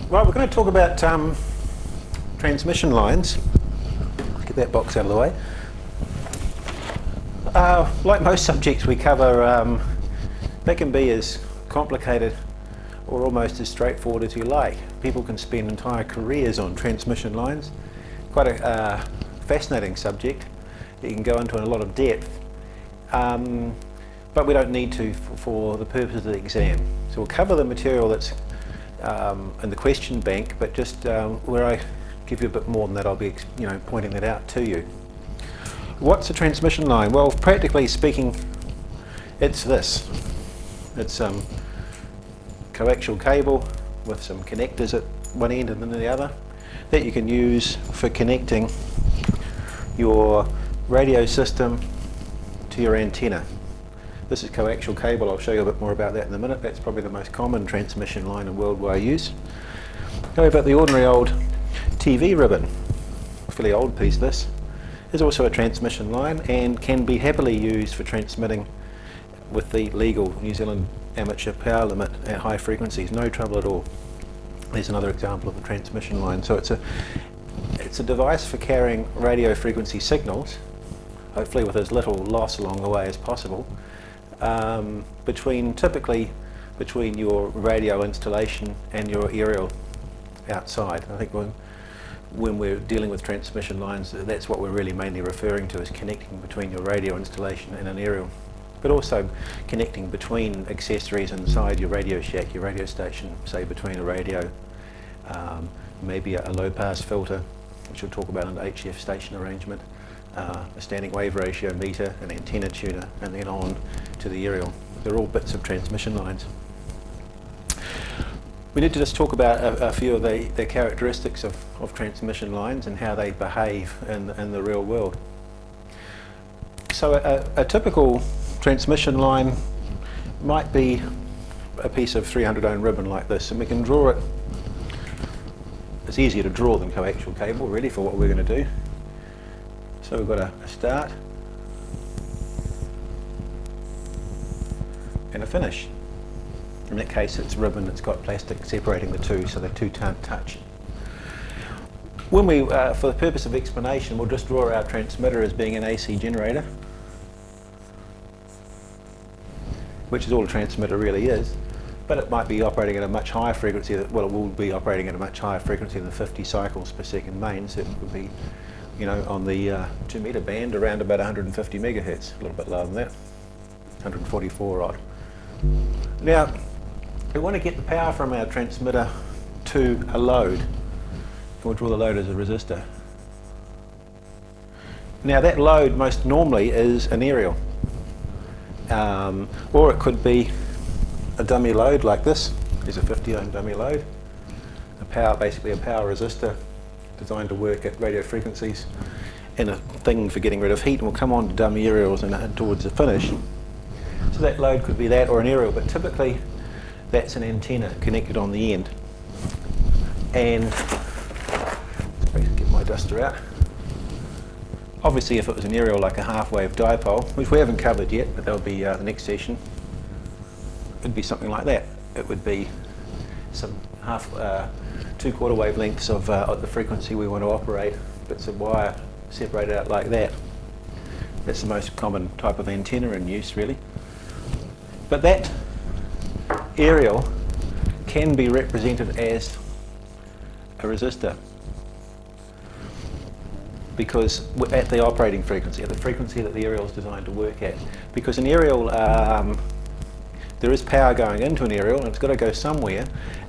Right, we're going to talk about transmission lines. Get that box out of the way. Like most subjects we cover, they can be as complicated or almost as straightforward as you like. People can spend entire careers on transmission lines. Quite a fascinating subject. You can go into in a lot of depth, but we don't need to for the purpose of the exam. So we'll cover the material that's in the question bank, but just where I give you a bit more than that, I'll be pointing that out to you. What's a transmission line? Well, practically speaking, it's this. It's coaxial cable with some connectors at one end and then the other that you can use for connecting your radio system to your antenna. This is coaxial cable. I'll show you a bit more about that in a minute. That's probably the most common transmission line in worldwide use. How about the ordinary old TV ribbon? A fairly old piece this. Is also a transmission line and can be happily used for transmitting with the legal New Zealand amateur power limit at high frequencies. No trouble at all. There's another example of a transmission line. So it's a device for carrying radio frequency signals, hopefully with as little loss along the way as possible, typically between your radio installation and your aerial outside. I think when we're dealing with transmission lines, that's what we're really mainly referring to, is connecting between your radio installation and an aerial, but also connecting between accessories inside your radio shack, your radio station, say between a radio, maybe a low pass filter, which we'll talk about in the HF station arrangement, a standing wave ratio meter, an antenna tuner, and then on to the aerial. They're all bits of transmission lines. We need to just talk about a few of the characteristics of transmission lines and how they behave in the real world. So a typical transmission line might be a piece of 300 ohm ribbon like this, and we can draw it. It's easier to draw than coaxial cable really for what we're going to do. So we've got a start and a finish. In that case it's ribbon that's got plastic separating the two so the two can't touch. When we, for the purpose of explanation, we'll just draw our transmitter as being an AC generator, which is all a transmitter really is, but it might be operating at a much higher frequency. Well, it will be operating at a much higher frequency than 50 cycles per second mains. It would be, on the 2 meter band around about 150 megahertz, a little bit lower than that, 144 odd. Now, we want to get the power from our transmitter to a load. We'll draw the load as a resistor. Now that load most normally is an aerial, or it could be a dummy load like this. There's a 50 ohm dummy load, basically a power resistor designed to work at radio frequencies, and a thing for getting rid of heat. And we'll come on to dummy aerials and towards the finish. So that load could be that or an aerial, but typically that's an antenna connected on the end. And let's get my duster out. Obviously if it was an aerial like a half wave dipole, which we haven't covered yet, but that'll be the next session, it'd be something like that. It would be some 2/4 wavelengths of the frequency we want to operate, bits of wire separated out like that. That's the most common type of antenna in use really. But that aerial can be represented as a resistor, because at the operating frequency, at the frequency that the aerial is designed to work at. Because an aerial, there is power going into an aerial and it's got to go somewhere,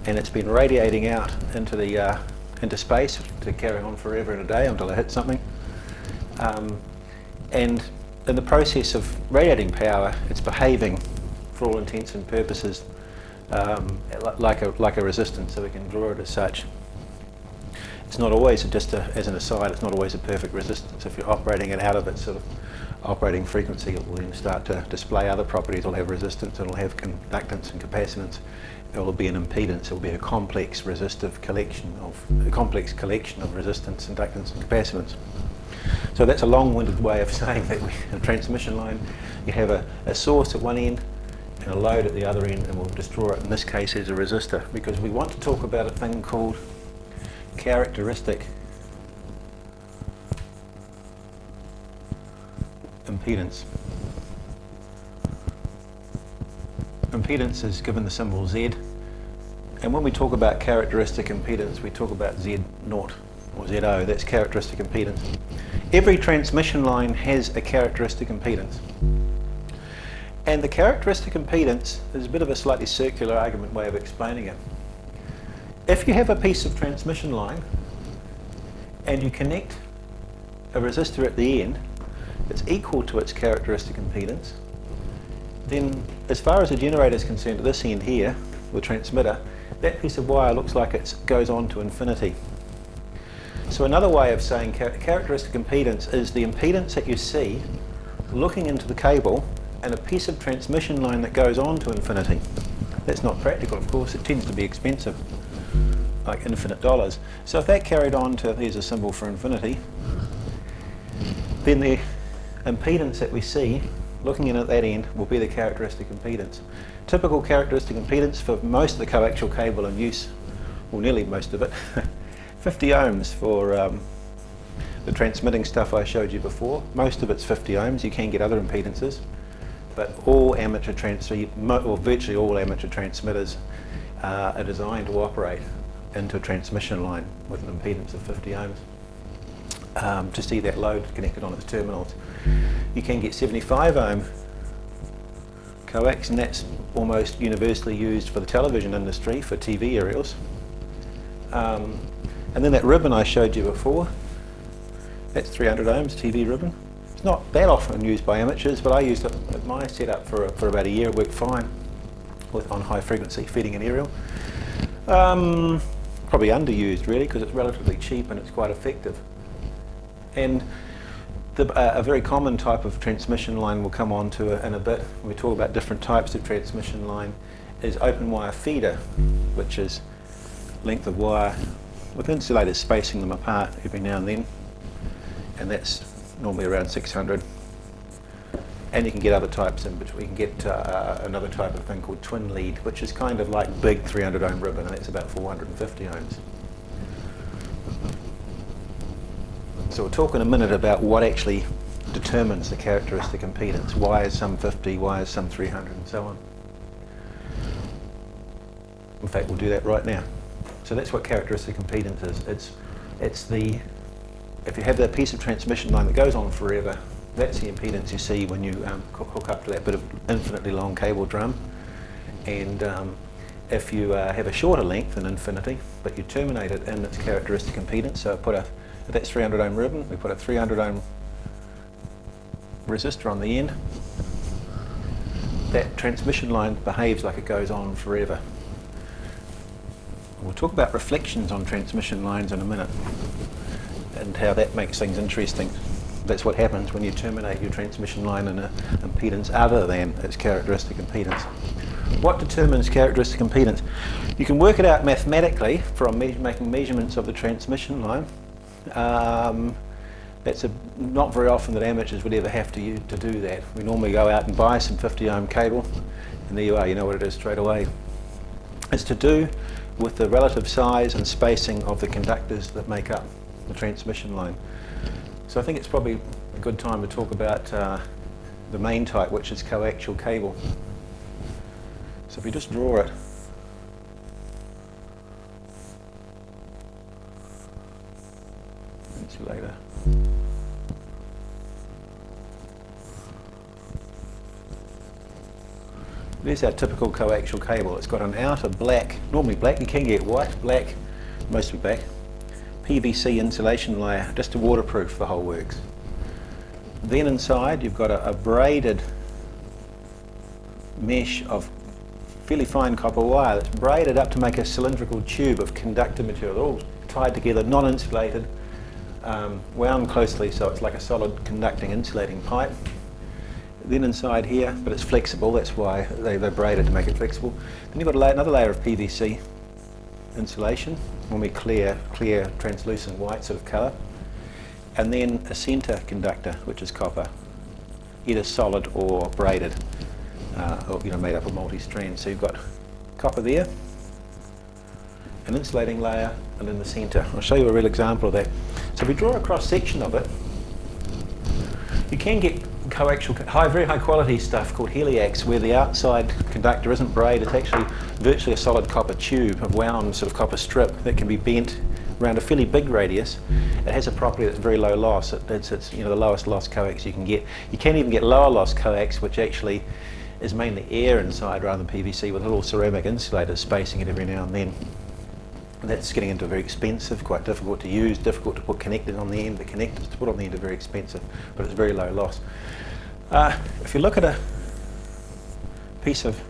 and it's been radiating out into space to carry on forever and a day until it hits something. And in the process of radiating power, it's behaving for all intents and purposes like a resistance, so we can draw it as such. It's not always, as an aside, it's not always a perfect resistance. If you're operating it out of its sort of operating frequency, it will then start to display other properties. It'll have resistance, it'll have conductance and capacitance. It will be an impedance. It will be a complex resistive collection of resistance, inductance and capacitance. So that's a long-winded way of saying that in a transmission line you have a source at one end, and a load at the other end, and we'll just draw it in this case as a resistor, because we want to talk about a thing called characteristic impedance. Impedance is given the symbol Z, and when we talk about characteristic impedance, we talk about Z0 or ZO. That's characteristic impedance. Every transmission line has a characteristic impedance, and the characteristic impedance is a bit of a slightly circular argument way of explaining it. If you have a piece of transmission line and you connect a resistor at the end that's equal to its characteristic impedance, then as far as the generator is concerned, at this end here, the transmitter, that piece of wire looks like it goes on to infinity. So another way of saying characteristic impedance is the impedance that you see looking into the cable and a piece of transmission line that goes on to infinity. That's not practical, of course. It tends to be expensive, like infinite dollars. So if that carried on to, there's a symbol for infinity, then the impedance that we see looking in at that end will be the characteristic impedance. Typical characteristic impedance for most of the coaxial cable in use, or nearly most of it, 50 ohms for the transmitting stuff I showed you before. Most of it's 50 ohms. You can get other impedances, but all amateur or virtually all amateur transmitters are designed to operate into a transmission line with an impedance of 50 ohms to see that load connected on its terminals. You can get 75 ohm coax, and that's almost universally used for the television industry for TV aerials. And then that ribbon I showed you before, that's 300 ohms TV ribbon. It's not that often used by amateurs, but I used it at my setup for about a year. It worked fine on high frequency feeding an aerial. Probably underused really, because it's relatively cheap and it's quite effective. And a very common type of transmission line we'll come on to in a bit when we talk about different types of transmission line is open wire feeder, which is length of wire with insulators spacing them apart every now and then, and that's normally around 600. And you can get other types in between. You can get another type of thing called twin lead, which is kind of like big 300 ohm ribbon, and that's about 450 ohms. So we'll talk in a minute about what actually determines the characteristic impedance. Why is some 50, why is some 300, and so on. In fact, we'll do that right now. So that's what characteristic impedance is. If you have that piece of transmission line that goes on forever, that's the impedance you see when you hook up to that bit of infinitely long cable drum. And if you have a shorter length than infinity, but you terminate it in its characteristic impedance, so if that's 300 ohm ribbon, we put a 300 ohm resistor on the end, that transmission line behaves like it goes on forever. We'll talk about reflections on transmission lines in a minute and how that makes things interesting. That's what happens when you terminate your transmission line in an impedance other than its characteristic impedance. What determines characteristic impedance? You can work it out mathematically from making measurements of the transmission line. That's not very often that amateurs would ever have to do that. We normally go out and buy some 50 ohm cable, and there you are, you know what it is straight away. It's to do with the relative size and spacing of the conductors that make up the transmission line. So I think it's probably a good time to talk about the main type, which is coaxial cable. So if we just draw it, insulator. There's our typical coaxial cable. It's got an outer black, normally black, you can get white, black, mostly black, PVC insulation layer, just to waterproof the whole works. Then inside you've got a braided mesh of fairly fine copper wire that's braided up to make a cylindrical tube of conductor material. They're all tied together, non-insulated, wound closely so it's like a solid conducting insulating pipe. Then inside here, but it's flexible, that's why they're braided to make it flexible. Then you've got another layer of PVC insulation, normally clear, translucent white sort of colour. And then a centre conductor, which is copper, either solid or braided. or, made up of multi-strands. So you've got copper there, an insulating layer, and in the centre. I'll show you a real example of that. So if we draw a cross-section of it, you can get coaxial, very high quality stuff called heliax, where the outside conductor isn't braid, it's actually virtually a solid copper tube, a wound sort of copper strip that can be bent around a fairly big radius. It has a property that's very low loss. It's the lowest loss coax you can get. You can even get lower loss coax, which actually is mainly air inside rather than PVC, with little ceramic insulators spacing it every now and then. And that's getting into very expensive, quite difficult to use, difficult to put connectors on the end. The connectors to put on the end are very expensive, but it's very low loss. If you look at a piece of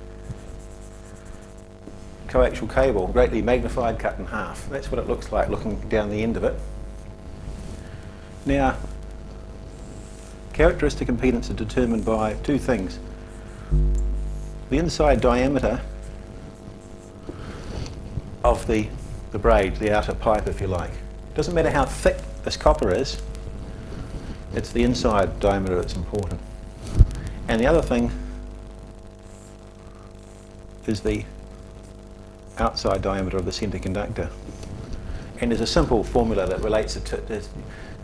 coaxial cable, greatly magnified, cut in half, that's what it looks like looking down the end of it. Now, characteristic impedance are determined by two things. The inside diameter of the braid, the outer pipe if you like. Doesn't matter how thick this copper is, it's the inside diameter that's important. And the other thing is the outside diameter of the centre conductor. And there's a simple formula that relates it to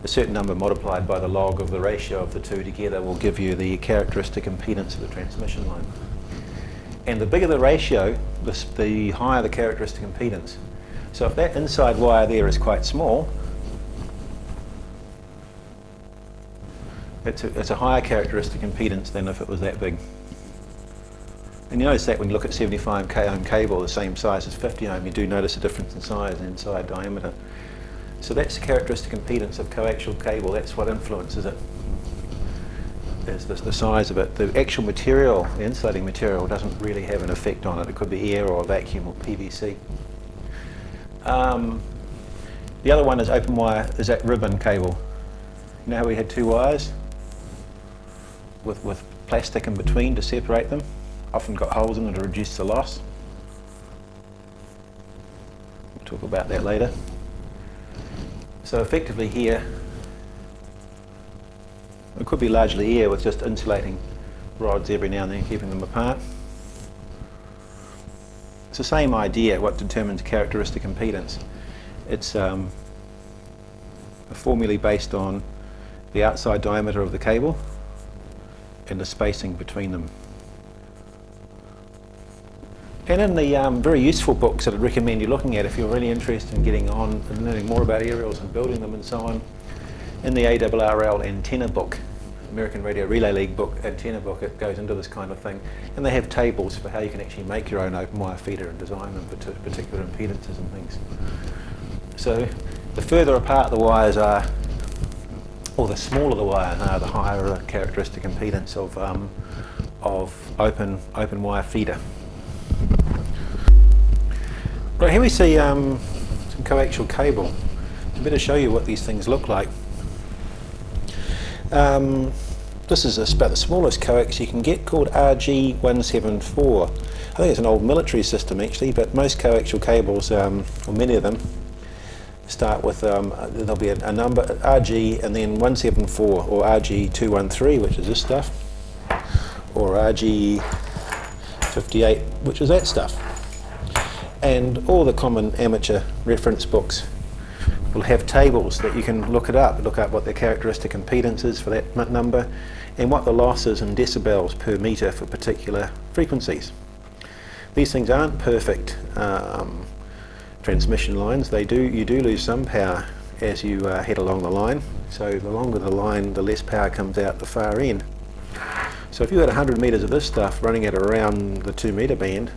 a certain number multiplied by the log of the ratio of the two together will give you the characteristic impedance of the transmission line. And the bigger the ratio, the higher the characteristic impedance. So if that inside wire there is quite small, it's a higher characteristic impedance than if it was that big. And you notice that when you look at 75 ohm cable, the same size as 50 ohm, you do notice a difference in size and inside diameter. So that's the characteristic impedance of coaxial cable. That's what influences it. Is the size of it. The actual material, the insulating material, doesn't really have an effect on it. It could be air or vacuum or PVC. The other one is open wire, is that ribbon cable. You know how we had two wires with plastic in between to separate them? Often got holes in them to reduce the loss. We'll talk about that later. So effectively here, it could be largely air with just insulating rods every now and then, keeping them apart. It's the same idea, what determines characteristic impedance. It's a formula based on the outside diameter of the cable and the spacing between them. And in the very useful books that I'd recommend you looking at if you're really interested in getting on and learning more about aerials and building them and so on, in the ARRL antenna book, American Radio Relay League book, antenna book, it goes into this kind of thing. And they have tables for how you can actually make your own open wire feeder and design them for particular impedances and things. So the further apart the wires are, or the smaller the wires are, the higher the characteristic impedance of open wire feeder. Right, here we see some coaxial cable. I better show you what these things look like. This is about the smallest coax you can get, called RG174. I think it's an old military system actually, but most coaxial cables, or many of them, start with, there'll be a number, RG and then 174, or RG213, which is this stuff, or RG58, which is that stuff. And all the common amateur reference books will have tables that you can look up what the characteristic impedance is for that number, and what the loss is in decibels per meter for particular frequencies. These things aren't perfect transmission lines. You do lose some power as you head along the line. So the longer the line, the less power comes out the far end. So if you had 100 meters of this stuff running at around the 2 meter band,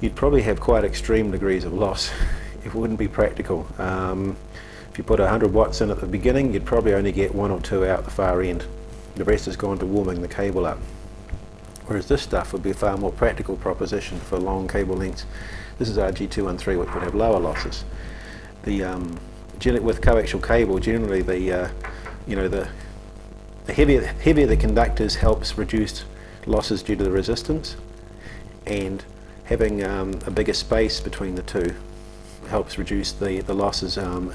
you'd probably have quite extreme degrees of loss. It wouldn't be practical. If you put 100 watts in at the beginning, you'd probably only get 1 or 2 out the far end. The rest has gone to warming the cable up. Whereas this stuff would be a far more practical proposition for long cable lengths. This is RG213, which would have lower losses. With coaxial cable, generally the heavier the conductors helps reduce losses due to the resistance, and having a bigger space between the two helps reduce the losses in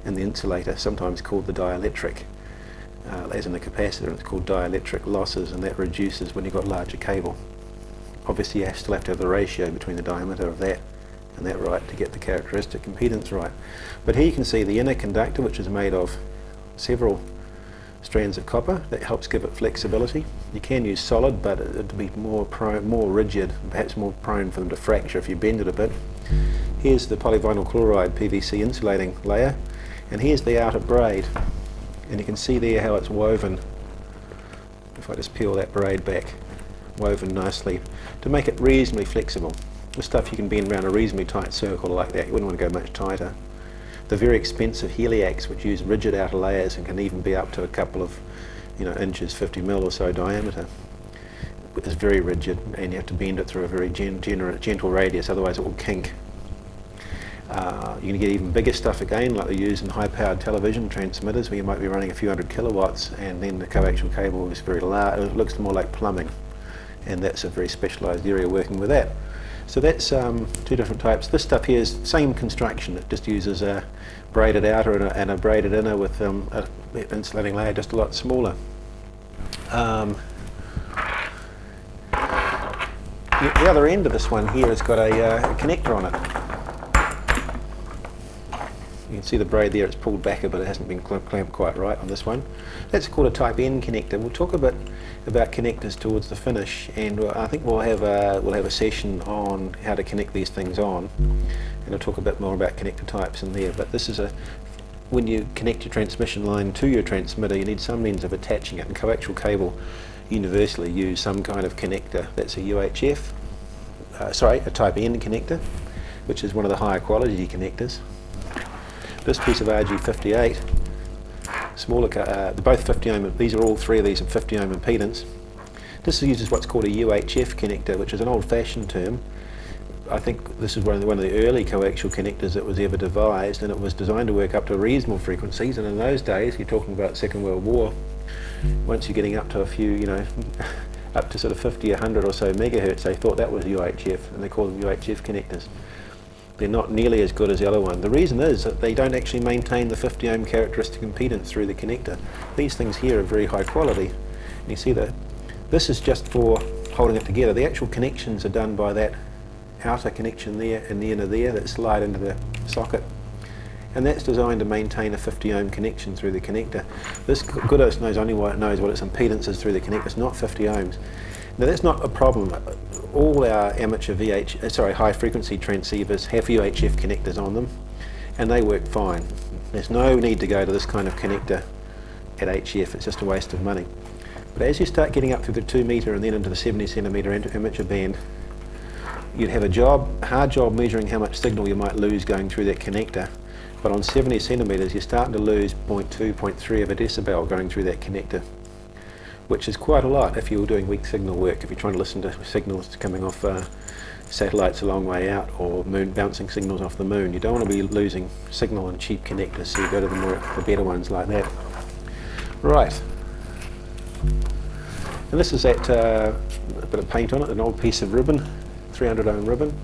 the insulator, sometimes called the dielectric. as in the capacitor, it's called dielectric losses, and that reduces when you've got larger cable. Obviously you still have to have the ratio between the diameter of that and that right to get the characteristic impedance right. But here you can see the inner conductor, which is made of several strands of copper. That helps give it flexibility. You can use solid, but it'd be more rigid, perhaps more prone for them to fracture if you bend it a bit. Here's the polyvinyl chloride PVC insulating layer, and here's the outer braid, and you can see there how it's woven. If I just peel that braid back, woven nicely to make it reasonably flexible. The stuff you can bend around a reasonably tight circle like that. You wouldn't want to go much tighter. The very expensive heliacs, which use rigid outer layers and can even be up to a couple of inches, 50 mil or so diameter, is very rigid, and you have to bend it through a very gentle radius, otherwise it will kink. You can get even bigger stuff again, like they use in high-powered television transmitters, where you might be running a few hundred kilowatts, and then the coaxial cable is very large. It looks more like plumbing, and that's a very specialised area working with that. So that's two different types. This stuff here is same construction. It just uses a braided outer and a braided inner with an insulating layer just a lot smaller. The other end of this one here has got a connector on it. You can see the braid there, it's pulled back a bit, it hasn't been clamped quite right on this one. That's called a type N connector. We'll talk a bit about connectors towards the finish, and I think we'll have a session on how to connect these things on, and I'll talk a bit more about connector types in there. But this is when you connect your transmission line to your transmitter, you need some means of attaching it, and coaxial cable universally use some kind of connector. That's a UHF, a type N connector, which is one of the higher quality connectors. This piece of RG58, smaller, they're both 50 ohm, all three of these are 50 ohm impedance. This uses what's called a UHF connector, which is an old-fashioned term. I think this is one of the early coaxial connectors that was ever devised, and it was designed to work up to reasonable frequencies, and in those days, you're talking about Second World War, once you're getting up to a few, up to sort of 50, 100 or so megahertz, they thought that was UHF, and they called them UHF connectors. They're not nearly as good as the other one. The reason is that they don't actually maintain the 50 ohm characteristic impedance through the connector. These things here are very high quality. And you see that this is just for holding it together. The actual connections are done by that outer connection there and the inner there that slide into the socket. And that's designed to maintain a 50 ohm connection through the connector. This goodness knows only what it knows what its impedance is through the connector. It's not 50 ohms. Now that's not a problem. All our amateur high frequency transceivers have UHF connectors on them, and they work fine. There's no need to go to this kind of connector at HF, it's just a waste of money. But as you start getting up through the 2 metre and then into the 70 centimetre amateur band, you'd have a hard job measuring how much signal you might lose going through that connector. But on 70 centimetres you're starting to lose 0.2, 0.3 of a decibel going through that connector, which is quite a lot if you're doing weak signal work, if you're trying to listen to signals coming off satellites a long way out, or bouncing signals off the moon. You don't want to be losing signal on cheap connectors, so you go to the better ones like that. Right. And this is that a bit of paint on it, an old piece of ribbon, 300 ohm ribbon.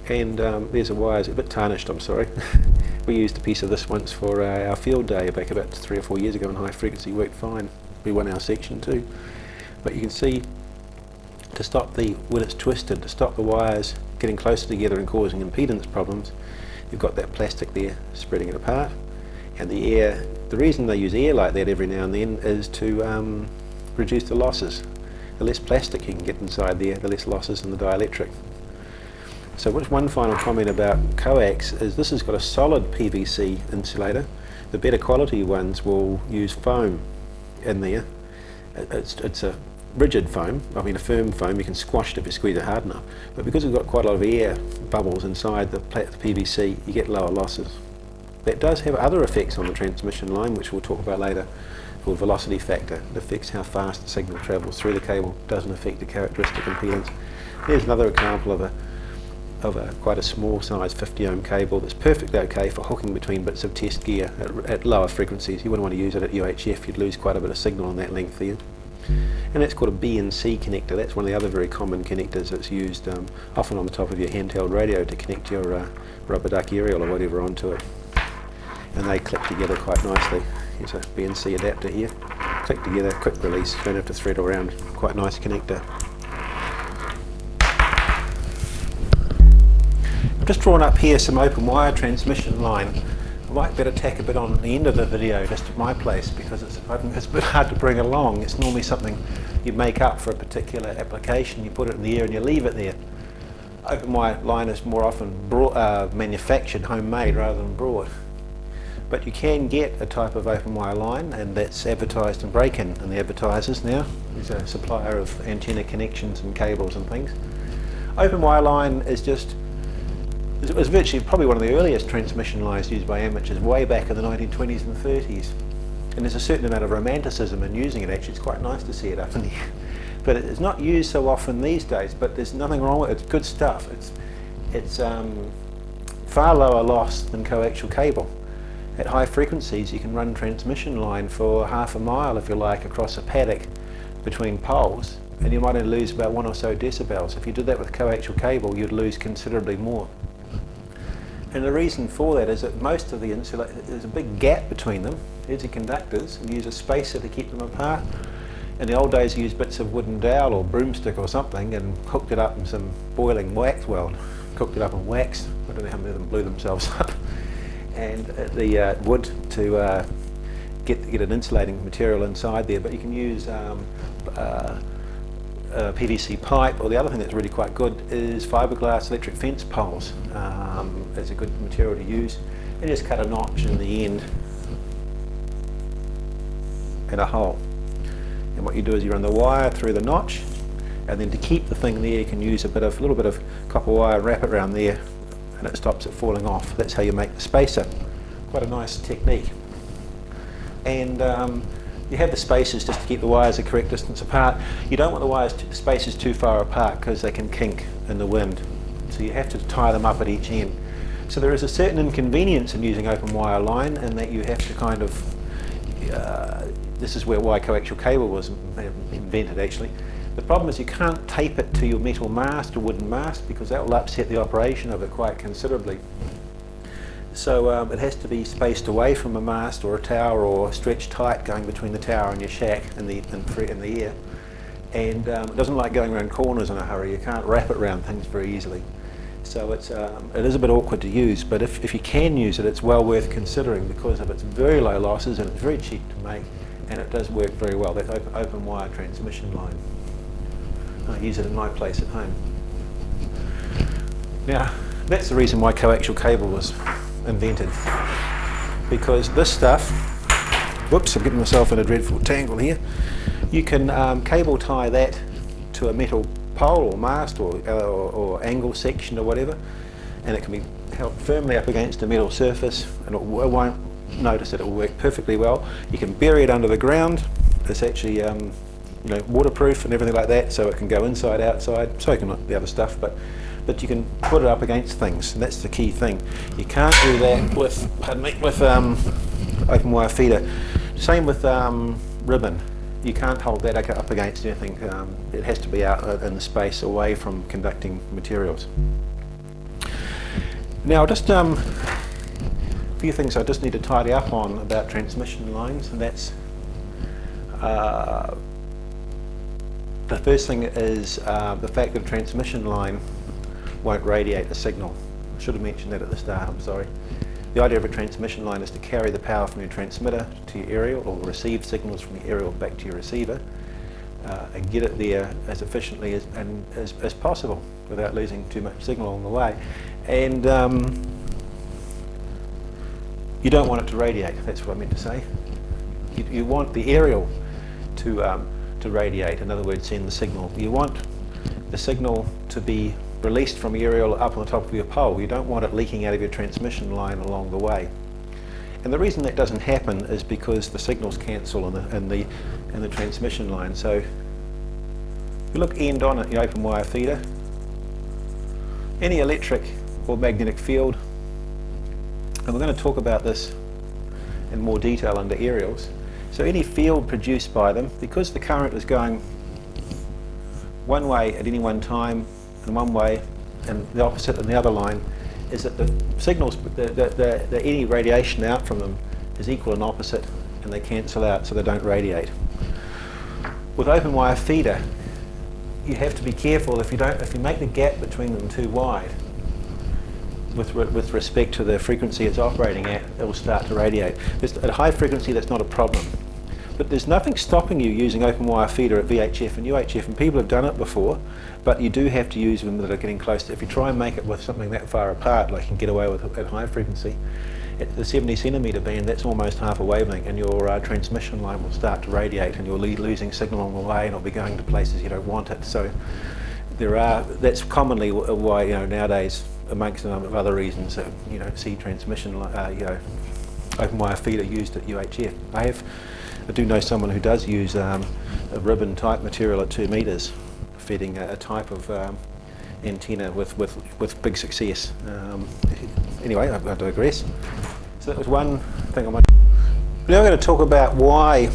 And there's a wire, it's a bit tarnished, I'm sorry. We used a piece of this once for our field day back about 3 or 4 years ago, and high frequency worked fine. We won our section too. But you can see, to stop when it's twisted, to stop the wires getting closer together and causing impedance problems, you've got that plastic there spreading it apart. And the air, the reason they use air like that every now and then is to reduce the losses. The less plastic you can get inside there, the less losses in the dielectric. So one final comment about coax is this has got a solid PVC insulator. The better quality ones will use foam in there. It's a rigid foam, I mean a firm foam, you can squash it if you squeeze it hard enough. But because we've got quite a lot of air bubbles inside the PVC, you get lower losses. That does have other effects on the transmission line, which we'll talk about later, called velocity factor. It affects how fast the signal travels through the cable, doesn't affect the characteristic impedance. There's another example of quite a small size 50 ohm cable that's perfectly okay for hooking between bits of test gear at lower frequencies. You wouldn't want to use it at UHF, you'd lose quite a bit of signal on that length there. And that's called a Bnc connector. That's one of the other very common connectors that's used often on the top of your handheld radio to connect your rubber duck aerial or whatever onto it. And they click together quite nicely. Here's a Bnc adapter here. Click together, quick release, don't have to thread around. Quite nice connector. I've just drawn up here some open wire transmission line. I might better tack a bit on the end of the video just at my place because it's a bit hard to bring along. It's normally something you make up for a particular application, you put it in the air and you leave it there. Open wire line is more often manufactured, homemade rather than brought. But you can get a type of open wire line, and that's advertised in Break-In and the advertisers now. There's a supplier of antenna connections and cables and things. Open wire line is just, it was virtually probably one of the earliest transmission lines used by amateurs way back in the 1920s and 30s. And there's a certain amount of romanticism in using it actually. It's quite nice to see it up in the air. But it's not used so often these days, but there's nothing wrong with it. It's good stuff. It's far lower loss than coaxial cable. At high frequencies you can run transmission line for half a mile if you like across a paddock between poles, and you might only lose about 1 or so decibels. If you did that with coaxial cable you'd lose considerably more. And the reason for that is that most of the there's a big gap between them. Here's the conductors, and you use a spacer to keep them apart. In the old days you used bits of wooden dowel or broomstick or something and hooked it up in some boiling wax weld. Cooked it up in wax. I don't know how many of them blew themselves up. And the wood to get an insulating material inside there, but you can use PVC pipe, or the other thing that's really quite good is fiberglass electric fence poles. It's a good material to use. And just cut a notch in the end and a hole. And what you do is you run the wire through the notch, and then to keep the thing there you can use a little bit of copper wire, wrap it around there, and it stops it falling off. That's how you make the spacer. Quite a nice technique. And you have the spacers just to keep the wires a correct distance apart. You don't want the spacers too far apart because they can kink in the wind. So you have to tie them up at each end. So there is a certain inconvenience in using open wire line in that you have to kind of, this is why coaxial cable was invented actually. The problem is you can't tape it to your metal mast or wooden mast because that will upset the operation of it quite considerably. So it has to be spaced away from a mast or a tower, or stretched tight going between the tower and your shack in the air. And it doesn't like going around corners in a hurry. You can't wrap it around things very easily. So it is a bit awkward to use, but if you can use it, it's well worth considering because of its very low losses and it's very cheap to make, and it does work very well. That's open wire transmission line. I use it in my place at home. Now, that's the reason why coaxial cable was invented, because this stuff, whoops, I'm getting myself in a dreadful tangle here. You can cable tie that to a metal pole or mast or angle section or whatever, and it can be held firmly up against a metal surface, and it won't notice it. It will work perfectly well. You can bury it under the ground. It's actually waterproof and everything like that, so it can go inside, outside, so can the other stuff, but you can put it up against things, and that's the key thing. You can't do that with, open wire feeder. Same with ribbon. You can't hold that up against anything. It has to be out in the space away from conducting materials. Now just a few things I just need to tidy up on about transmission lines, and that's the first thing is the fact that a transmission line won't radiate a signal. I should have mentioned that at the start, I'm sorry. The idea of a transmission line is to carry the power from your transmitter to your aerial, or receive signals from your aerial back to your receiver, and get it there as efficiently as possible without losing too much signal along the way. And you don't want it to radiate, that's what I meant to say. You want the aerial to radiate, in other words, send the signal. You want the signal to be released from your aerial up on the top of your pole. You don't want it leaking out of your transmission line along the way. And the reason that doesn't happen is because the signals cancel in the transmission line. So if you look end on at your open wire feeder, any electric or magnetic field, and we're going to talk about this in more detail under aerials. So any field produced by them, because the current is going one way at any one time and one way and the opposite in the other line, is that the signals, any radiation out from them is equal and opposite, and they cancel out so they don't radiate. With open wire feeder, you have to be careful if you make the gap between them too wide with respect to the frequency it's operating at, it will start to radiate. At a high frequency that's not a problem. But there's nothing stopping you using open wire feeder at VHF and UHF, and people have done it before, but you do have to use them that are getting close to, if you try and make it with something that far apart, like you can get away with at high frequency, at the 70 centimetre band, that's almost half a wavelength, and your transmission line will start to radiate, and you'll be losing signal on the way, and it'll be going to places you don't want it. So that's commonly why, nowadays, amongst a number of other reasons, you don't see transmission, open wire feeder used at UHF. I do know someone who does use a ribbon type material at 2 metres, feeding a type of antenna with big success. Anyway, I digress. So that was one thing I wanted. Now I'm going to talk about why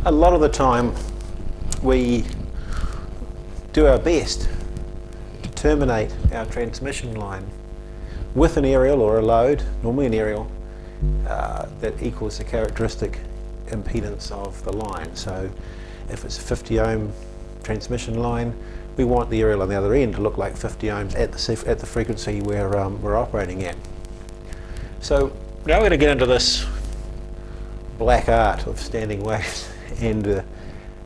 a lot of the time we do our best to terminate our transmission line with an aerial or a load, normally an aerial, that equals the characteristic impedance of the line. So if it's a 50 ohm transmission line, we want the aerial on the other end to look like 50 ohms at the frequency we're operating at. So now we're going to get into this black art of standing waves and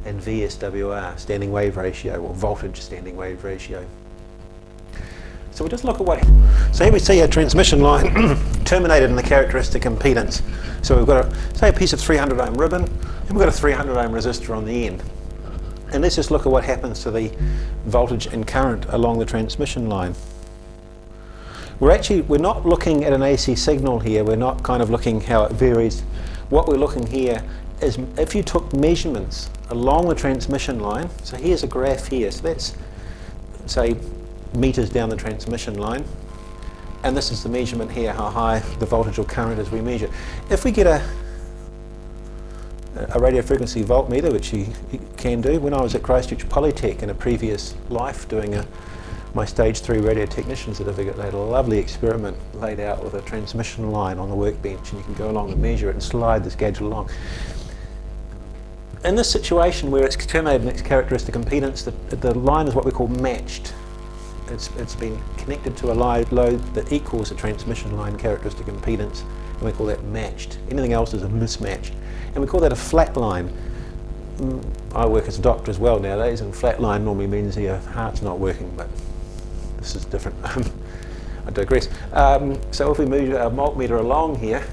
VSWR, standing wave ratio, or voltage standing wave ratio. So we'll just look at so here we see a transmission line terminated in the characteristic impedance. So we've got say a piece of 300 ohm ribbon, and we've got a 300 ohm resistor on the end. And let's just look at what happens to the voltage and current along the transmission line. We're not looking at an AC signal here, we're not kind of looking how it varies. What we're looking here is if you took measurements along the transmission line, so here's a graph here, so that's say meters down the transmission line, and this is the measurement here, how high the voltage or current is we measure. If we get a radio frequency voltmeter, which you can do, when I was at Christchurch Polytech in a previous life doing my stage 3 radio technician certificate, they had a lovely experiment laid out with a transmission line on the workbench, and you can go along and measure it and slide this gadget along. In this situation where it's terminated in its characteristic impedance, the line is what we call matched. It's been connected to a load that equals a transmission line characteristic impedance, and we call that matched. Anything else is a mismatch, and we call that a flat line. I work as a doctor as well nowadays, and flat line normally means your heart's not working, but this is different. I digress. So if we move our voltmeter along here,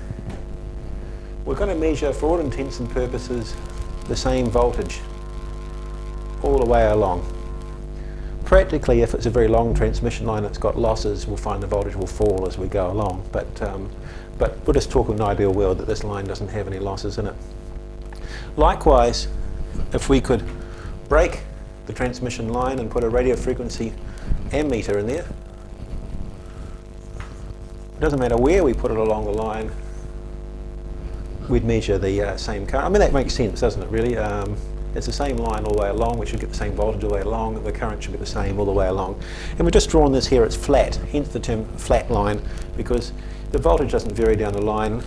we're going to measure, for all intents and purposes, the same voltage all the way along. Practically, if it's a very long transmission line that's got losses, we'll find the voltage will fall as we go along, but we'll just talk in an ideal world that this line doesn't have any losses in it. Likewise, if we could break the transmission line and put a radio frequency ammeter in there, it doesn't matter where we put it along the line, we'd measure the same current. I mean, that makes sense, doesn't it, really? It's the same line all the way along, we should get the same voltage all the way along, the current should be the same all the way along. And we've just drawn this here, it's flat, hence the term flat line, because the voltage doesn't vary down the line,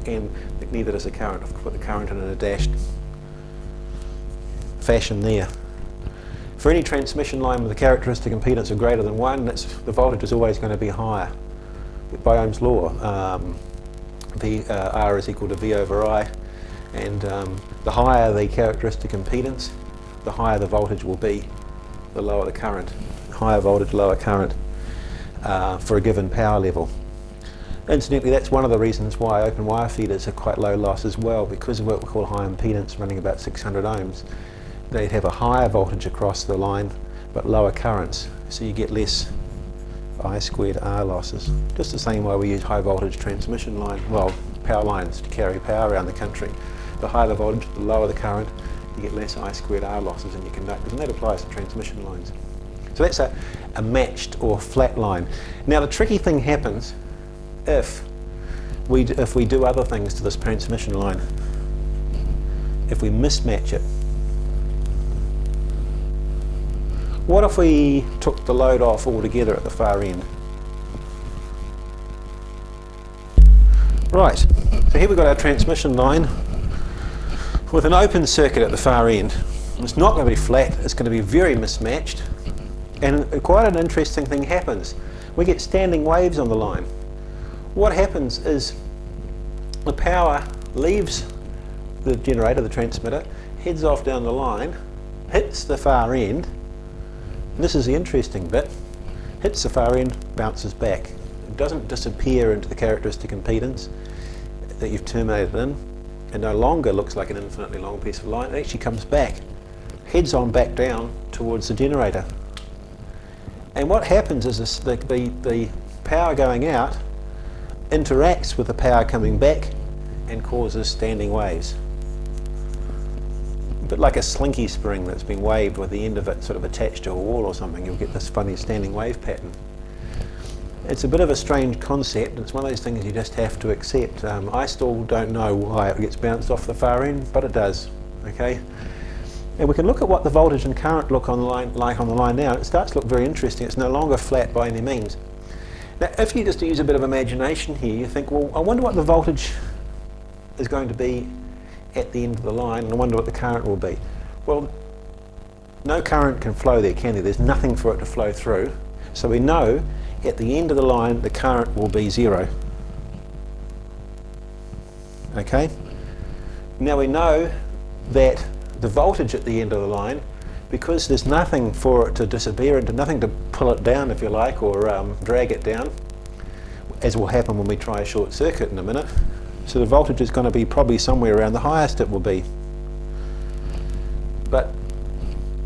and neither does the current. I've put the current in a dashed fashion there. For any transmission line with a characteristic impedance of greater than 1, the voltage is always going to be higher. By Ohm's law, R is equal to V over I, and the higher the characteristic impedance, the higher the voltage will be, the lower the current. Higher voltage, lower current for a given power level. Incidentally, that's one of the reasons why open wire feeders are quite low loss as well, because of what we call high impedance, running about 600 ohms. They have a higher voltage across the line, but lower currents, so you get less I squared R losses. Just the same way we use high voltage transmission line, well, power lines to carry power around the country. The higher the voltage, the lower the current, you get less I squared R losses in your conductors, and that applies to transmission lines. So that's a matched or flat line. Now the tricky thing happens if we do other things to this transmission line. If we mismatch it. What if we took the load off altogether at the far end? Right, so here we've got our transmission line with an open circuit at the far end. It's not going to be flat, it's going to be very mismatched, and quite an interesting thing happens. We get standing waves on the line. What happens is the power leaves the generator, the transmitter, heads off down the line, hits the far end. This is the interesting bit, hits the far end, bounces back. It doesn't disappear into the characteristic impedance that you've terminated in. It no longer looks like an infinitely long piece of line, it actually comes back, heads on back down towards the generator. And what happens is this, the power going out interacts with the power coming back and causes standing waves. A bit like a slinky spring that's been waved with the end of it sort of attached to a wall or something, you'll get this funny standing wave pattern. It's a bit of a strange concept, it's one of those things you just have to accept. I still don't know why it gets bounced off the far end, but it does. Okay? And we can look at what the voltage and current look on the line, like on the line now. It starts to look very interesting. It's no longer flat by any means. Now, if you just use a bit of imagination here, you think, well, I wonder what the voltage is going to be at the end of the line, and I wonder what the current will be. Well, no current can flow there, can there? There's nothing for it to flow through. So we know at the end of the line, the current will be 0. Okay? Now we know that the voltage at the end of the line, because there's nothing for it to disappear into, nothing to pull it down, if you like, or drag it down, as will happen when we try a short circuit in a minute. So the voltage is going to be probably somewhere around the highest it will be. But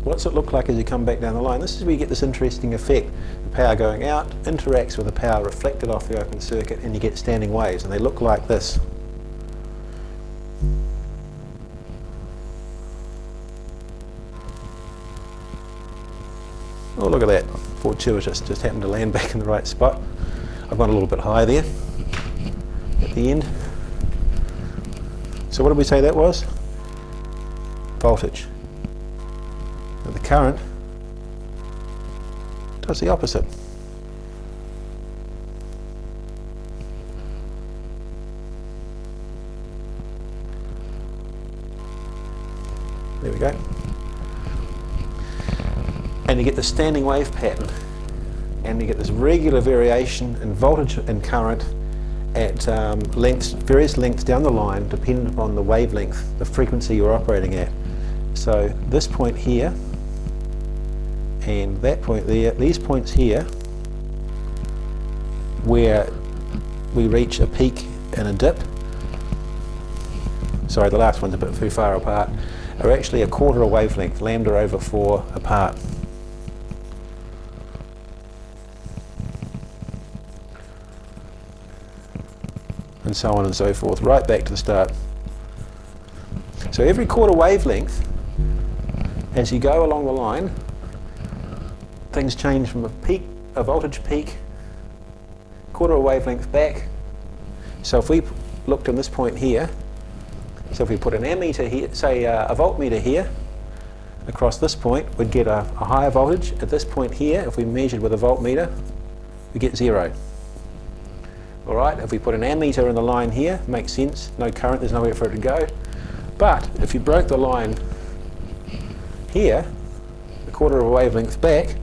what's it look like as you come back down the line? This is where you get this interesting effect. The power going out interacts with the power reflected off the open circuit, and you get standing waves, and they look like this. Oh, look at that. Fortuitous, just happened to land back in the right spot. I've gone a little bit high there at the end. So what did we say that was? Voltage. And the current does the opposite. There we go. And you get the standing wave pattern, and you get this regular variation in voltage and current at lengths, various lengths down the line, dependent upon the wavelength, the frequency you're operating at. So this point here and that point there, these points here, where we reach a peak and a dip, sorry, the last one's a bit too far apart, are actually a quarter of wavelength, lambda over 4 apart. And so on and so forth, right back to the start. So every quarter wavelength, as you go along the line, things change from a peak, a voltage peak, quarter of wavelength back. So if we looked on this point here, So if we put an ammeter here, say a voltmeter here, across this point, we'd get a higher voltage. At this point here, if we measured with a voltmeter, we get 0. All right, if we put an ammeter in the line here, makes sense, no current, there's nowhere for it to go. But if you broke the line here, a quarter of a wavelength back,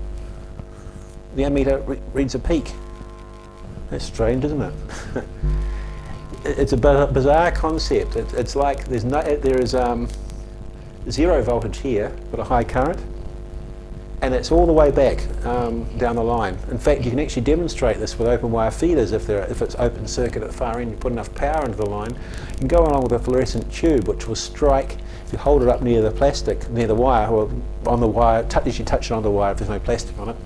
the ammeter reads a peak. That's strange, isn't it? It's a bizarre concept. It's like there is 0 voltage here, but a high current, and it's all the way back down the line. In fact, you can actually demonstrate this with open wire feeders if it's open circuit at the far end. You put enough power into the line, you can go along with a fluorescent tube which will strike, if you hold it up near the plastic, near the wire, or on the wire, you touch it on the wire if there's no plastic on it.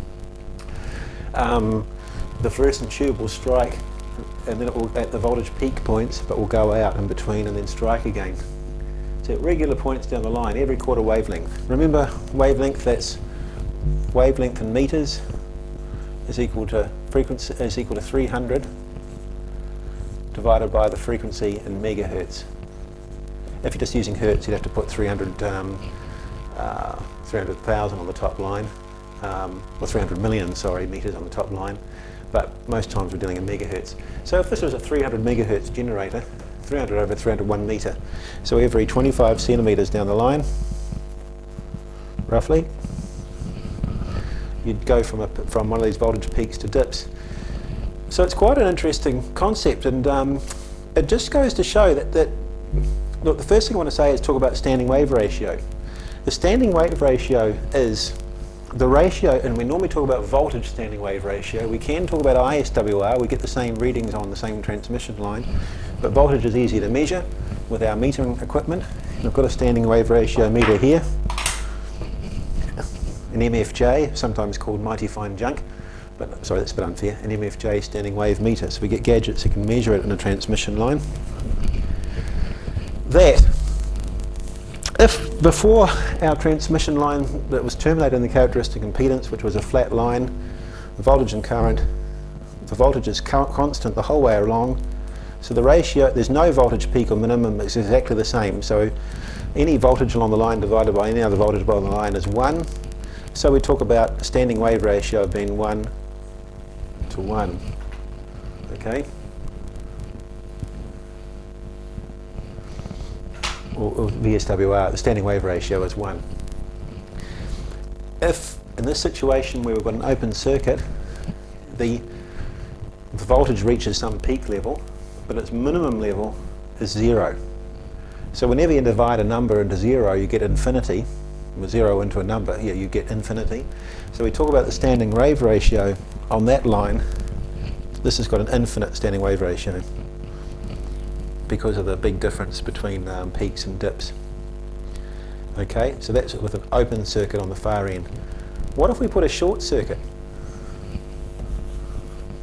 The fluorescent tube will strike, and then it will, at the voltage peak points, but will go out in between and then strike again. So at regular points down the line, every quarter wavelength. Remember, wavelength, that's wavelength in meters is equal to frequency, is equal to 300 divided by the frequency in megahertz. If you're just using hertz, you'd have to put 300,000 on the top line, or 300 million, sorry, meters on the top line. But most times we're dealing in megahertz. So if this was a 300 megahertz generator, 300 over 301 meter, so every 25 centimeters down the line, roughly, you'd go from one of these voltage peaks to dips. So it's quite an interesting concept, and it just goes to show that look, the first thing I want to say is talk about standing wave ratio. The standing wave ratio is the ratio, and we normally talk about voltage standing wave ratio. We can talk about ISWR, we get the same readings on the same transmission line, but voltage is easy to measure with our metering equipment. We've got a standing wave ratio meter here, an MFJ, sometimes called mighty fine junk, but sorry, that's a bit unfair, an MFJ standing wave meter. So we get gadgets that can measure it in a transmission line. That, if before our transmission line that was terminated in the characteristic impedance, which was a flat line, the voltage and current, the voltage is constant the whole way along, so the ratio, there's no voltage peak or minimum, it's exactly the same. So any voltage along the line divided by any other voltage along the line is 1. So we talk about a standing wave ratio of being 1 to 1. Okay? Or VSWR, the standing wave ratio is 1. If in this situation where we've got an open circuit, the voltage reaches some peak level, but its minimum level is 0. So whenever you divide a number into 0, you get infinity. With 0 into a number, yeah, you get infinity. So we talk about the standing wave ratio on that line. This has got an infinite standing wave ratio because of the big difference between peaks and dips. Okay, so that's with an open circuit on the far end. What if we put a short circuit?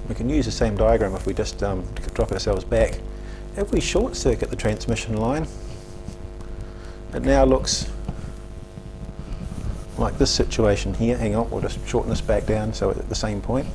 We can use the same diagram if we just drop ourselves back. If we short circuit the transmission line, it now looks like this situation here. Hang on, we'll just shorten this back down so it's at the same point.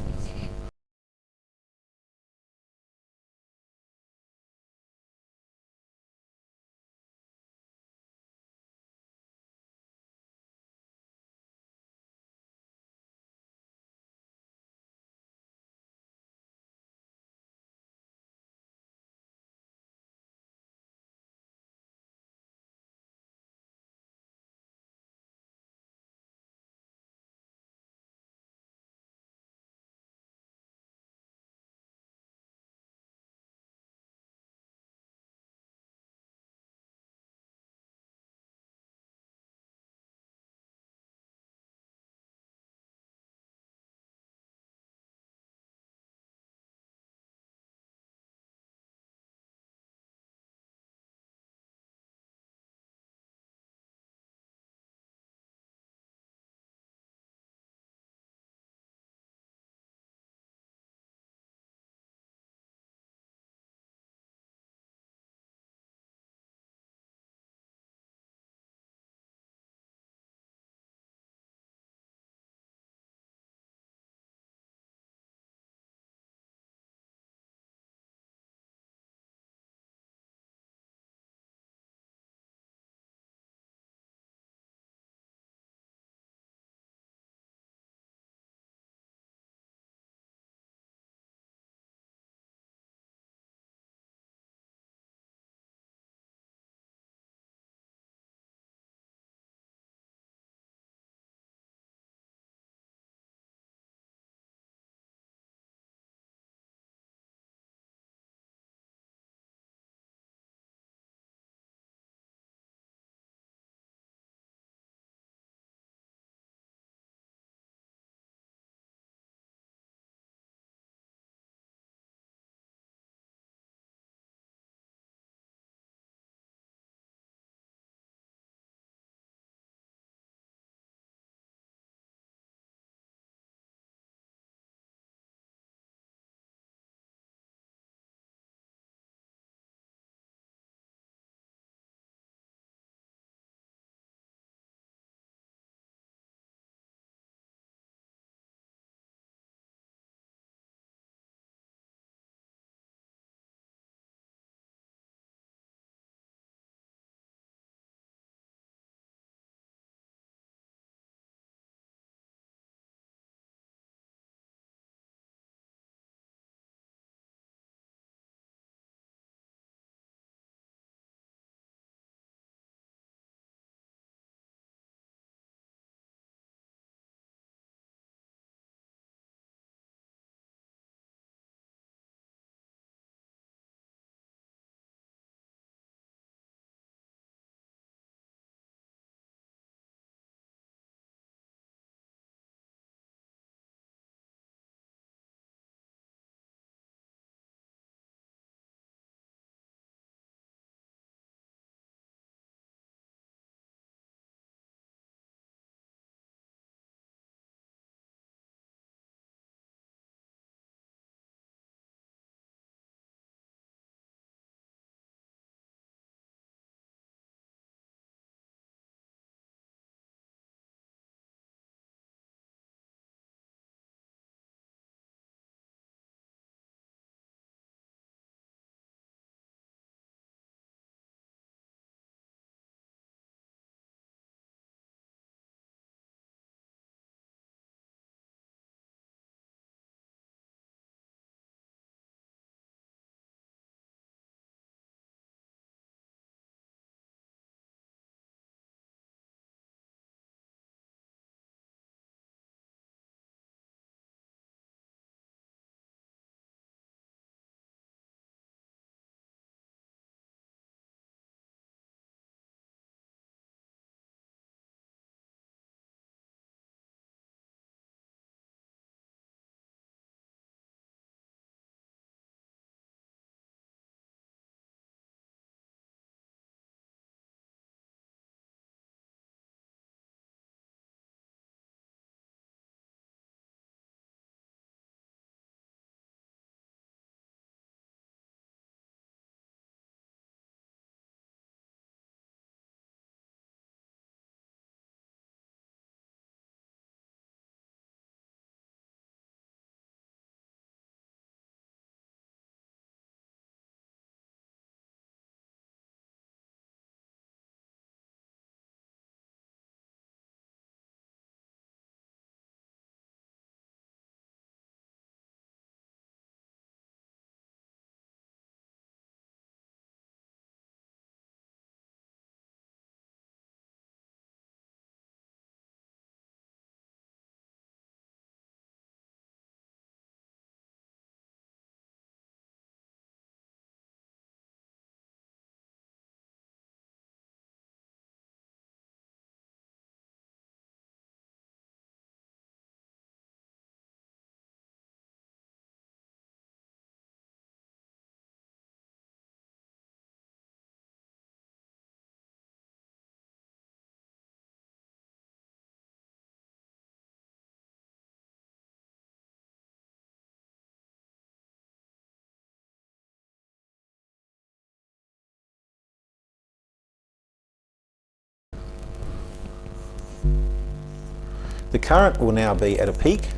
The current will now be at a peak,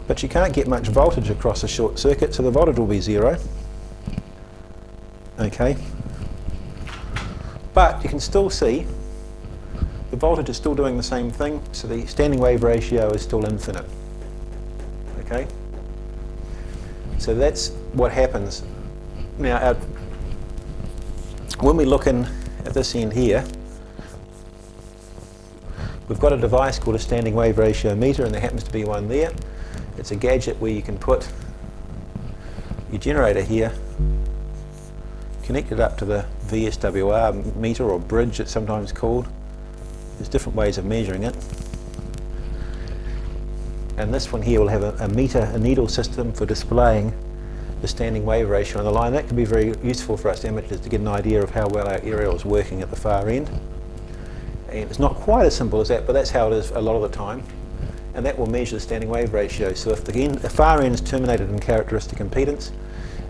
but you can't get much voltage across a short circuit, so the voltage will be 0. Okay, but you can still see the voltage is still doing the same thing, so the standing wave ratio is still infinite. Okay, so that's what happens. Now, when we look in at this end here, we've got a device called a standing wave ratio meter, and there happens to be one there. It's a gadget where you can put your generator here, connect it up to the Vswr meter, or bridge it's sometimes called. There's different ways of measuring it. And this one here will have a needle system for displaying the standing wave ratio on the line. That can be very useful for us amateurs to get an idea of how well our aerial is working at the far end. And it's not quite as simple as that, but that's how it is a lot of the time. And that will measure the standing wave ratio. So if the far end is terminated in characteristic impedance,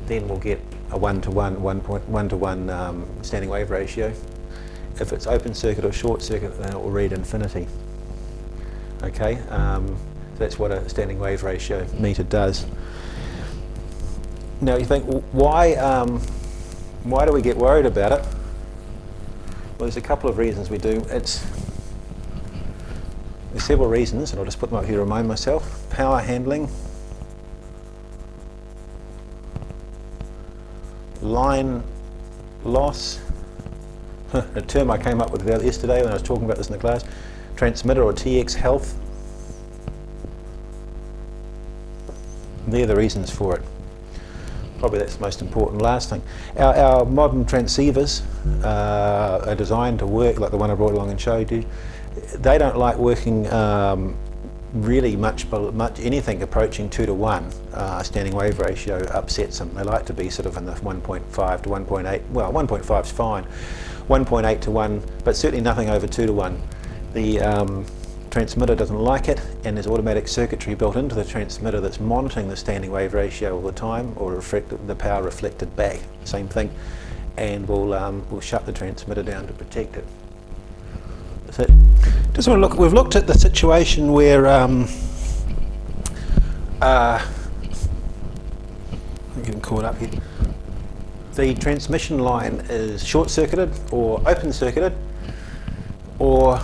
then we'll get a 1:1 standing wave ratio. If it's open circuit or short circuit, then it will read infinity. Okay, so that's what a standing wave ratio meter does. Now you think, why do we get worried about it? Well, there's a couple of reasons we do. There's several reasons, and I'll just put them up here to remind myself. Power handling, line loss, a term I came up with yesterday when I was talking about this in the class, transmitter or TX health. They're the reasons for it. Probably that's the most important. Last thing, our modern transceivers are designed to work like the one I brought along and showed you. They don't like working really much anything approaching 2:1. Standing wave ratio upsets them. They like to be sort of in the 1.5 to 1.8. Well, 1.5 is fine. 1.8 to 1, but certainly nothing over 2:1. The transmitter doesn't like it, and there's automatic circuitry built into the transmitter that's monitoring the standing wave ratio all the time, or the power reflected back, same thing, and we'll shut the transmitter down to protect it. So, just want to look. We've looked at the situation where I'm getting caught up here. The transmission line is short-circuited or open-circuited, or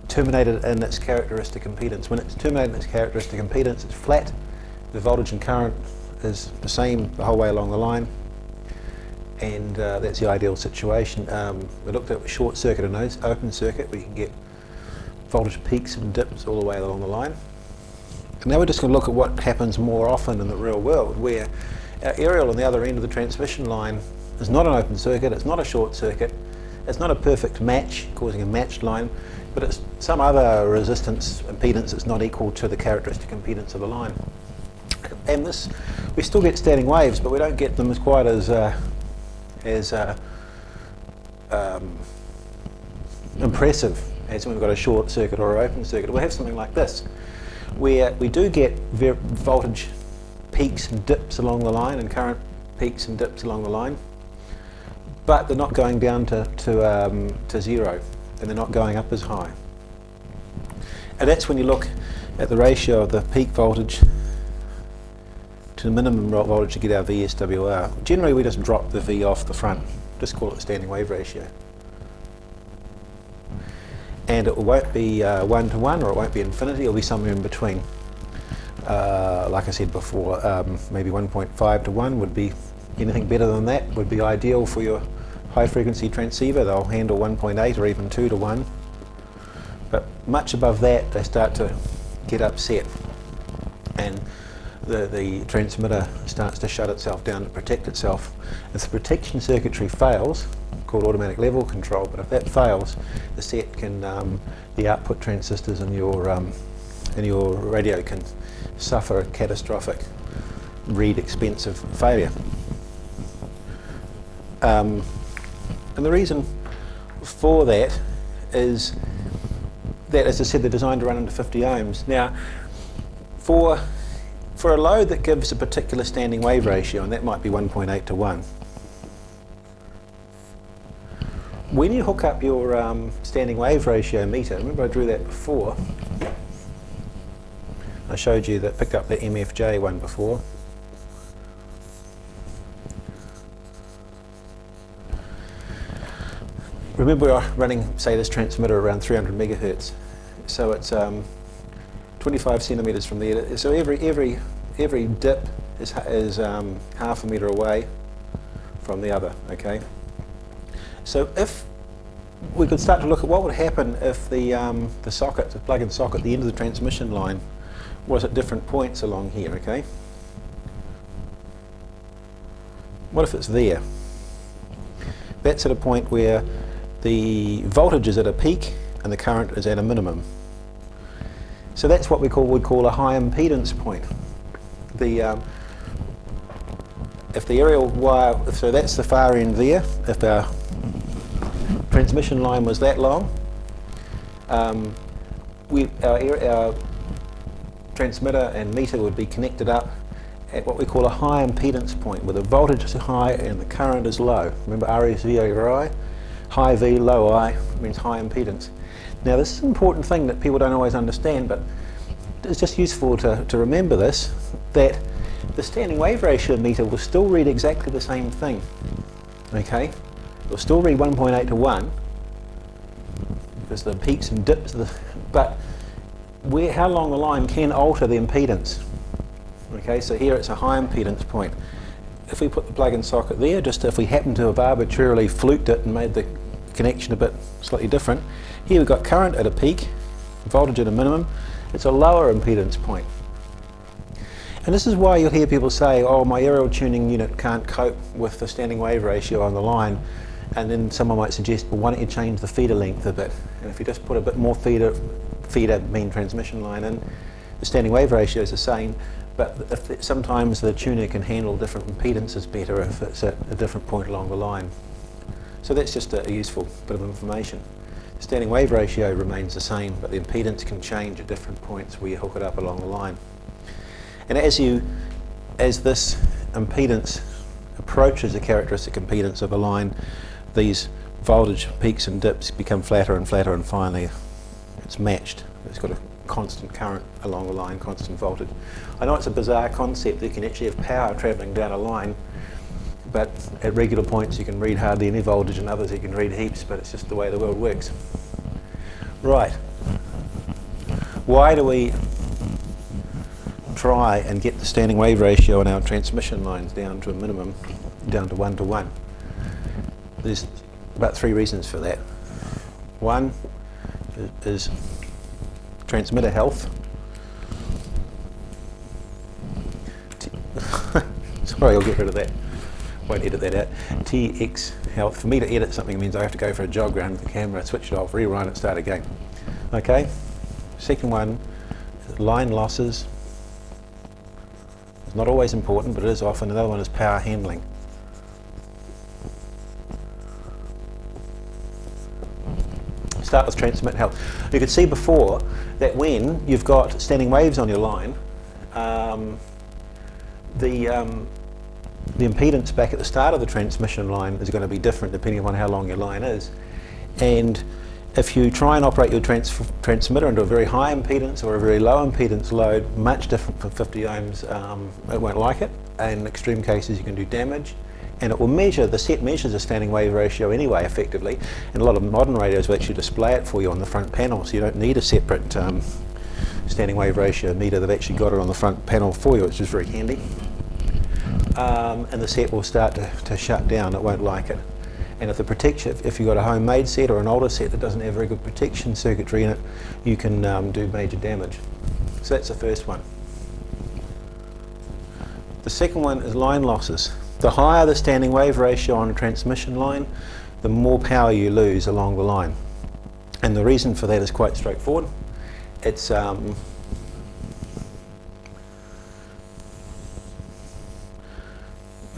terminated in its characteristic impedance. When it's terminated in its characteristic impedance, it's flat. The voltage and current is the same the whole way along the line, and that's the ideal situation. We looked at short circuit and open circuit. We can get voltage peaks and dips all the way along the line. And now we're just going to look at what happens more often in the real world, where our aerial on the other end of the transmission line is not an open circuit, it's not a short circuit, it's not a perfect match, causing a matched line, but it's some other resistance impedance that's not equal to the characteristic impedance of the line. And this, we still get standing waves, but we don't get them as quite as impressive as when we've got a short circuit or an open circuit. We'll have something like this, where we do get voltage peaks and dips along the line, and current peaks and dips along the line, but they're not going down to zero, and they're not going up as high. And that's when you look at the ratio of the peak voltage to the minimum voltage to get our VSWR. Generally we just drop the V off the front, just call it the standing wave ratio. And it won't be 1:1, or it won't be infinity, it'll be somewhere in between. Like I said before, maybe 1.5 to 1 would be, anything better than that would be ideal for your high frequency transceiver. They'll handle 1.8 or even 2 to 1. But much above that they start to get upset, and the transmitter starts to shut itself down to protect itself. If the protection circuitry fails, called automatic level control, but if that fails, the set can, the output transistors in your radio can suffer a catastrophic read expensive failure. And the reason for that is that, as I said, they're designed to run under 50 ohms. Now, for a load that gives a particular standing wave ratio, and that might be 1.8 to 1, when you hook up your standing wave ratio meter, remember I drew that before. I showed you that, picked up the MFJ one before. Remember we are running, say, this transmitter around 300 megahertz. So it's 25 centimeters from there. So every dip is half a meter away from the other, okay? So if we could start to look at what would happen if the socket, the plug-in socket at the end of the transmission line was at different points along here, okay? What if it's there? That's at a point where the voltage is at a peak and the current is at a minimum. So that's what we would call a high impedance point. If the aerial wire, so that's the far end there, if our transmission line was that long, our transmitter and meter would be connected up at what we call a high impedance point, where the voltage is high and the current is low. Remember RSV over I? High V, low I means high impedance. Now this is an important thing that people don't always understand, but it's just useful to remember this, that the standing wave ratio meter will still read exactly the same thing. Okay? It will still read 1.8 to 1, because the peaks and dips, but how long the line can alter the impedance. Okay, so here it's a high impedance point. If we put the plug-in socket there, just if we happen to have arbitrarily fluked it and made the connection a bit slightly different, here we've got current at a peak, voltage at a minimum. It's a lower impedance point. And this is why you'll hear people say, oh, my aerial tuning unit can't cope with the standing wave ratio on the line. And then someone might suggest, well, why don't you change the feeder length a bit? And if you just put a bit more feeder mean transmission line in, the standing wave ratio is the same, but sometimes the tuner can handle different impedances better if it's at a different point along the line. So that's just a useful bit of information. The standing wave ratio remains the same, but the impedance can change at different points where you hook it up along the line. And as this impedance approaches the characteristic impedance of a line, these voltage peaks and dips become flatter and flatter, and finally it's matched. It's got a constant current along the line, constant voltage. I know it's a bizarre concept that you can actually have power travelling down a line, but at regular points you can read hardly any voltage, and others you can read heaps, but it's just the way the world works. Right. Why do we try and get the standing wave ratio on our transmission lines down to a minimum, down to 1 to 1? There's about 3 reasons for that. One is transmitter health. Sorry, I'll get rid of that. Won't edit that out. TX health. For me to edit something means I have to go for a jog around with the camera, switch it off, rerun it, start again. Okay. Second one, line losses. It's not always important, but it is often. Another one is power handling. Start with transmit health. You could see before that when you've got standing waves on your line, the impedance back at the start of the transmission line is going to be different depending on how long your line is. And if you try and operate your transmitter into a very high impedance or a very low impedance load, much different from 50 ohms, it won't like it. And in extreme cases you can do damage. And it will measure, the set measures a standing wave ratio anyway effectively, and a lot of modern radios will actually display it for you on the front panel, so you don't need a separate standing wave ratio meter. They've actually got it on the front panel for you, which is very handy. And the set will start to shut down, it won't like it. And if the protection, if you've got a homemade set or an older set that doesn't have very good protection circuitry in it, you can do major damage. So that's the first one. The second one is line losses. The higher the standing wave ratio on a transmission line, the more power you lose along the line. And the reason for that is quite straightforward. It's let's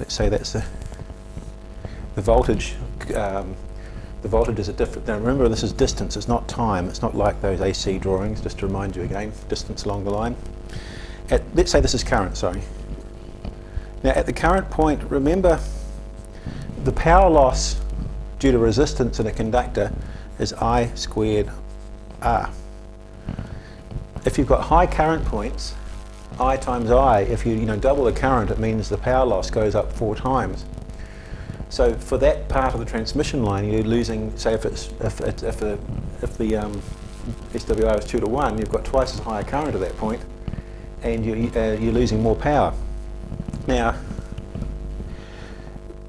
say that's the voltage. The voltage is a different. Now remember, this is distance. It's not time. It's not like those AC drawings. Just to remind you again, distance along the line. Let's say this is current. Sorry. Now at the current point, remember the power loss due to resistance in a conductor is I squared R. If you've got high current points, I times I, if you double the current, it means the power loss goes up 4 times. So for that part of the transmission line, you're losing, say if the SWR is 2 to 1, you've got twice as high a current at that point, and you're losing more power. Now,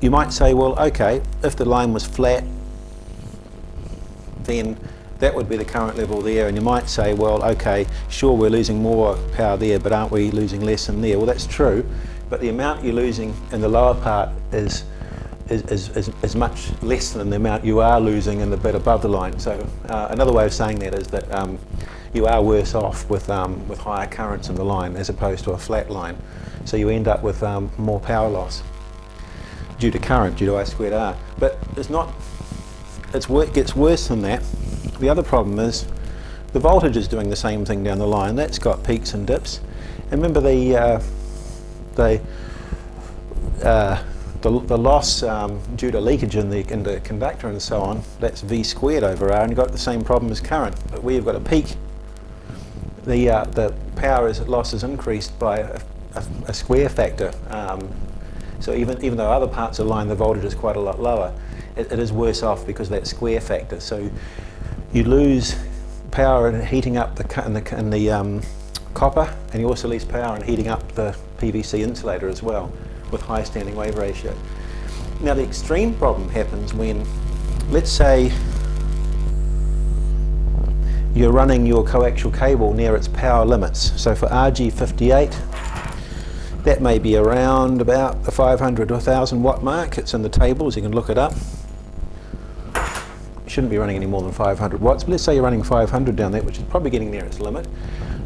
you might say, well, okay, if the line was flat, then that would be the current level there, and you might say, well, okay, sure, we're losing more power there, but aren't we losing less in there? Well, that's true, but the amount you're losing in the lower part is much less than the amount you are losing in the bit above the line. So another way of saying that is that you are worse off with higher currents in the line as opposed to a flat line. So you end up with more power loss due to current, due to I squared R. But it gets worse than that. The other problem is the voltage is doing the same thing down the line. That's got peaks and dips. And remember the loss due to leakage in the conductor and so on, that's V squared over R, and you've got the same problem as current. But where you've got a peak, the power loss is increased by a square factor. So even though other parts of the line the voltage is quite a lot lower, it is worse off because of that square factor. So you lose power in heating up the copper, and you also lose power in heating up the PVC insulator as well, with high standing wave ratio. Now the extreme problem happens when, let's say, you're running your coaxial cable near its power limits. So for RG58, that may be around about the 500 to 1000 watt mark. It's in the tables, you can look it up. Shouldn't be running any more than 500 watts, but let's say you're running 500 down there, which is probably getting near its limit.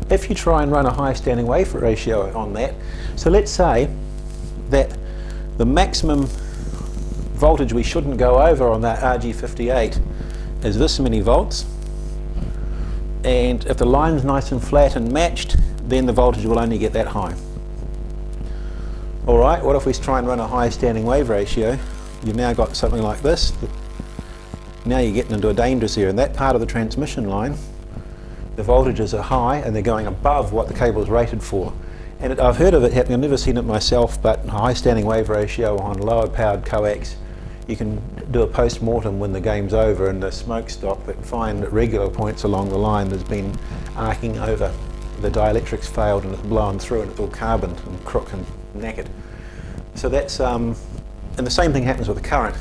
If you try and run a high standing wave ratio on that, so let's say that the maximum voltage we shouldn't go over on that RG58 is this many volts, and if the line's nice and flat and matched, then the voltage will only get that high. Alright, what if we try and run a high standing wave ratio? You've now got something like this. Now you're getting into a dangerous area. In that part of the transmission line, the voltages are high and they're going above what the cable is rated for. And I've heard of it happening, I've never seen it myself, but a high standing wave ratio on lower powered coax, you can do a post-mortem when the game's over and the smoke stop, but find at regular points along the line there's been arcing over. The dielectrics failed and it's blown through and it's all carbon and crook and knackered. So that's, and the same thing happens with the current.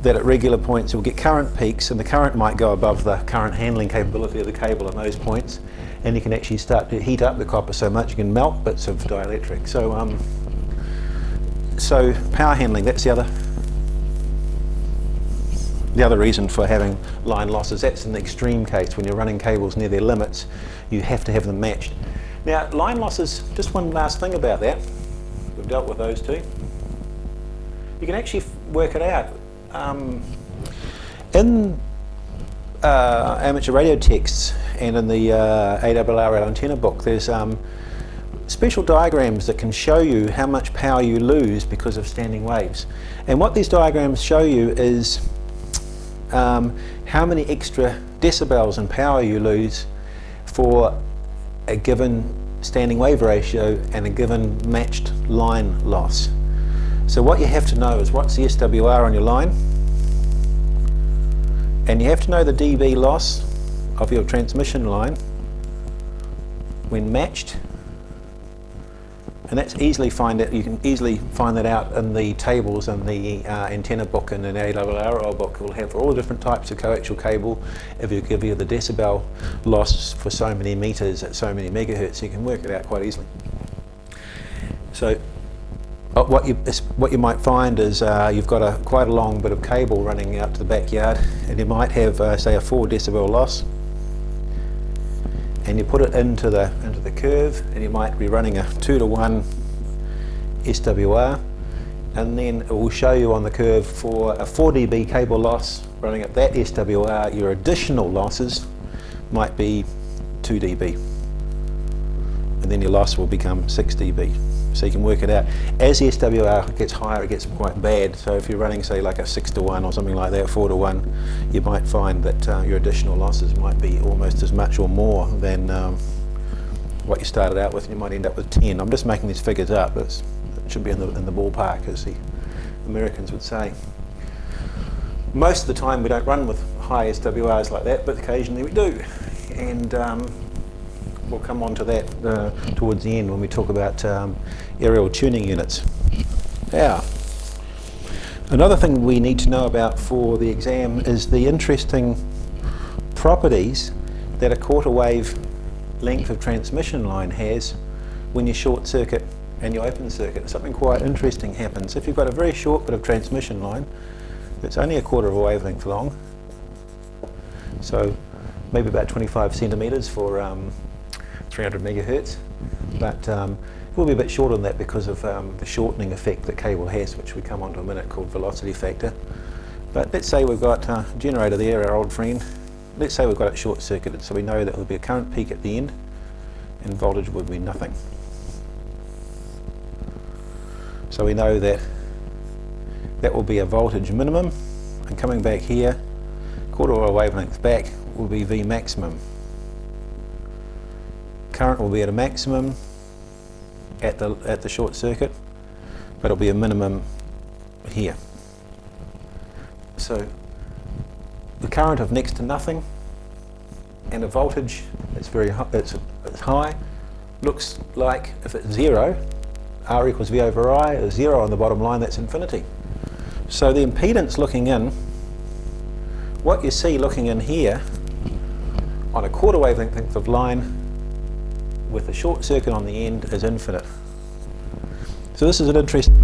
That at regular points you'll get current peaks, and the current might go above the current handling capability of the cable at those points, and you can actually start to heat up the copper so much you can melt bits of dielectric. So power handling, that's the other reason for having line losses. That's in the extreme case when you're running cables near their limits, you have to have them matched. Now line losses, just one last thing about that, we've dealt with those two. You can actually work it out. In amateur radio texts and in the ARRL antenna book, there's special diagrams that can show you how much power you lose because of standing waves. And what these diagrams show you is how many extra decibels in power you lose for a given standing wave ratio and a given matched line loss. So what you have to know is what's the SWR on your line, and you have to know the dB loss of your transmission line when matched, and that's easily you can easily find that out in the tables in the antenna book and in the ARRL book. We'll have all the different types of coaxial cable. If you give you the decibel loss for so many meters at so many megahertz, you can work it out quite easily. So what you might find is you've got quite a long bit of cable running out to the backyard, and you might have say a 4 decibel loss, and you put it into the curve, and you might be running a 2 to 1 SWR, and then it will show you on the curve for a 4 dB cable loss running at that SWR, your additional losses might be 2 dB, and then your loss will become 6 dB. So you can work it out. As the SWR gets higher, it gets quite bad. So if you're running, say, like a 6 to 1 or something like that, 4 to 1, you might find that your additional losses might be almost as much or more than what you started out with, and you might end up with 10. I'm just making these figures up. It should be in the ballpark, as the Americans would say. Most of the time we don't run with high SWRs like that, but occasionally we do. And we'll come on to that towards the end when we talk about aerial tuning units. Now, another thing we need to know about for the exam is the interesting properties that a quarter wave length of transmission line has when you short circuit and you open circuit. Something quite interesting happens. If you've got a very short bit of transmission line that's only a quarter of a wavelength long, so maybe about 25 centimetres for 300 megahertz, but it will be a bit shorter than that because of the shortening effect that cable has, which we come on to in a minute, called velocity factor. But let's say we've got a generator there, our old friend. Let's say we've got it short circuited, so we know that there will be a current peak at the end and voltage would be nothing. So we know that that will be a voltage minimum, and coming back here, quarter of a wavelength back, will be V maximum. Current will be at a maximum at the short circuit, but it'll be a minimum here. So the current of next to nothing and a voltage that's very high, it's high, looks like if it's 0, R equals V over I, is 0 on the bottom line, that's infinity. So the impedance looking in, what you see looking in here on a quarter wavelength of line with a short circuit on the end is infinite. So this is an interesting,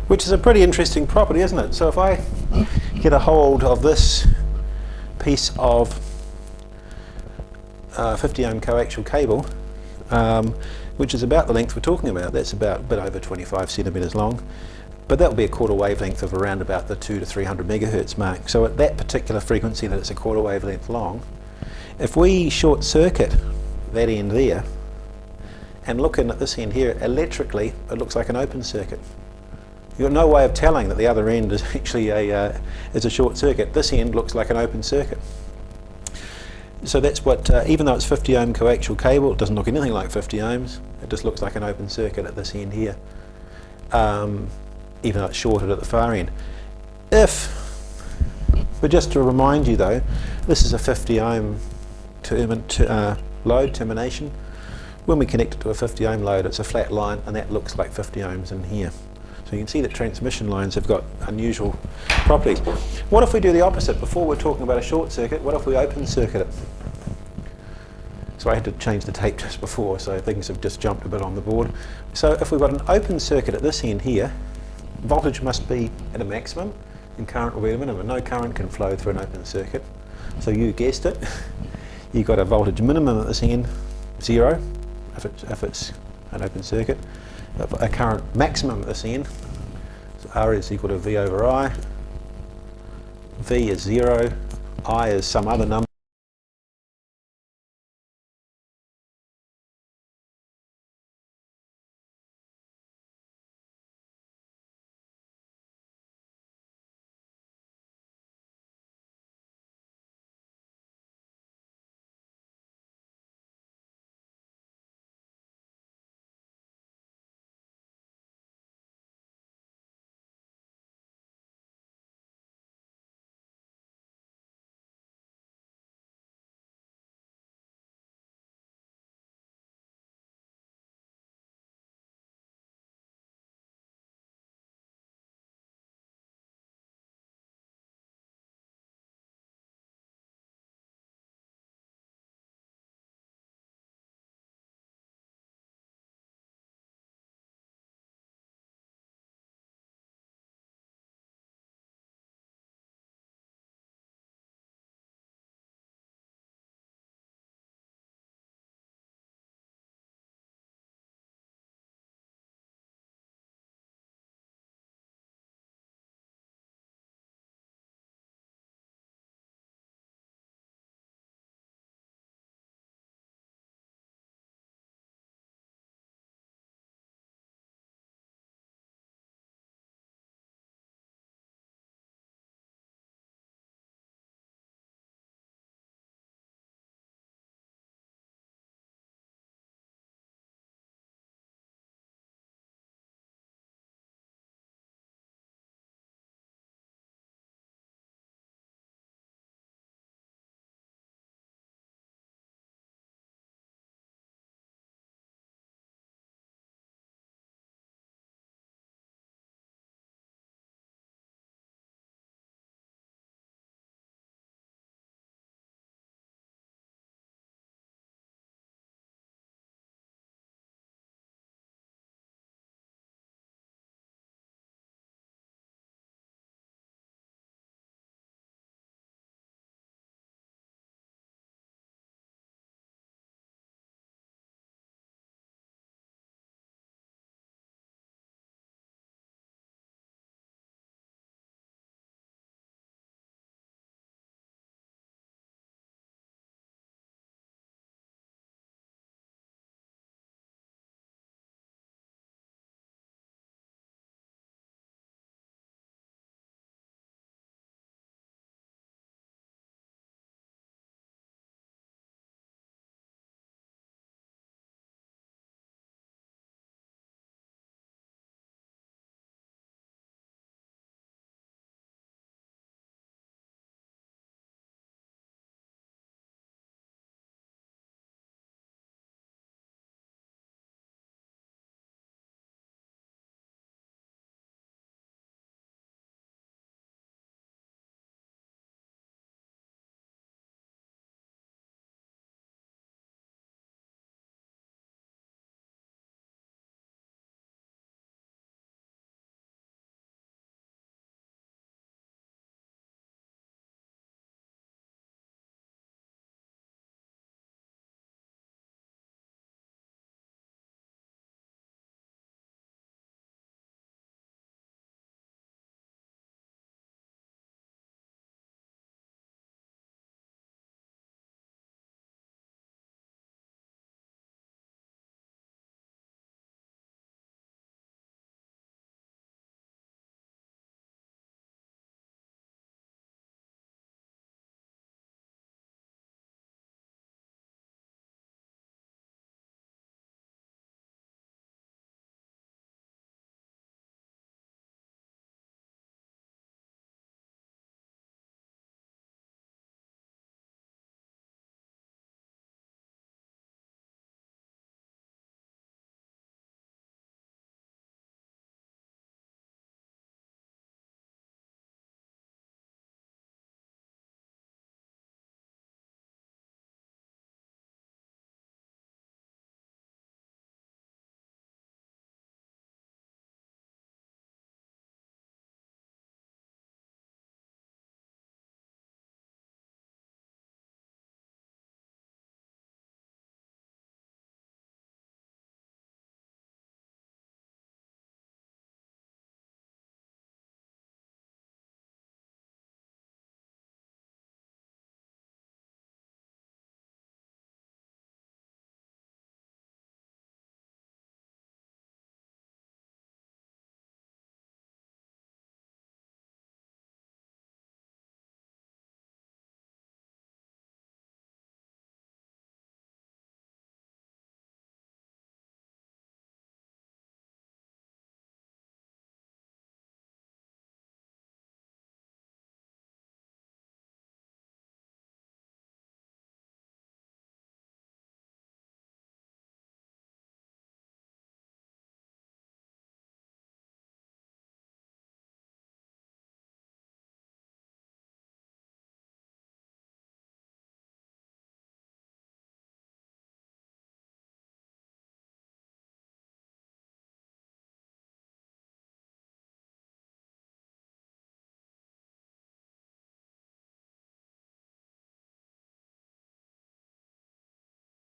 which is a pretty interesting property, isn't it? So if I get a hold of this piece of 50 ohm coaxial cable, which is about the length we're talking about, that's about a bit over 25 centimetres long, but that will be a quarter wavelength of around about the 200 to 300 megahertz mark. So at that particular frequency that it's a quarter wavelength long, if we short circuit that end there and look in at this end here, electrically it looks like an open circuit. You've got no way of telling that the other end is actually is a short circuit. This end looks like an open circuit. So that's what, even though it's 50 ohm coaxial cable, it doesn't look anything like 50 ohms. It just looks like an open circuit at this end here, even though it's shorted at the far end. But just to remind you though, this is a 50 ohm load termination. When we connect it to a 50 ohm load, it's a flat line, and that looks like 50 ohms in here. So you can see that transmission lines have got unusual properties. What if we do the opposite? Before we're talking about a short circuit, what if we open circuit it? So I had to change the tape just before, so things have just jumped a bit on the board. So if we've got an open circuit at this end here, voltage must be at a maximum and current will be at a minimum. No current can flow through an open circuit. So you guessed it, you've got a voltage minimum at this end, 0, if it's an open circuit. A current maximum at this end, so R is equal to V over I, V is 0, I is some other number.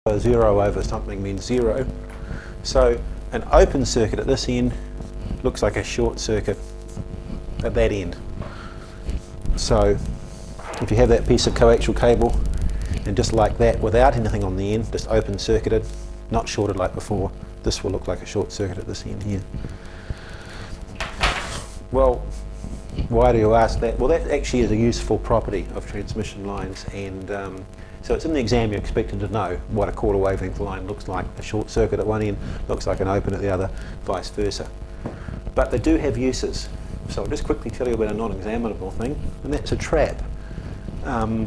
0 over something means 0. So an open circuit at this end looks like a short circuit at that end. So if you have that piece of coaxial cable and just like that, without anything on the end, just open circuited, not shorted like before, this will look like a short circuit at this end here. Well, why do you ask that? Well, that actually is a useful property of transmission lines, and so it's in the exam you're expected to know what a quarter wavelength line looks like. A short circuit at one end looks like an open at the other, vice versa. But they do have uses. So I'll just quickly tell you about a non-examinable thing, and that's a trap. No,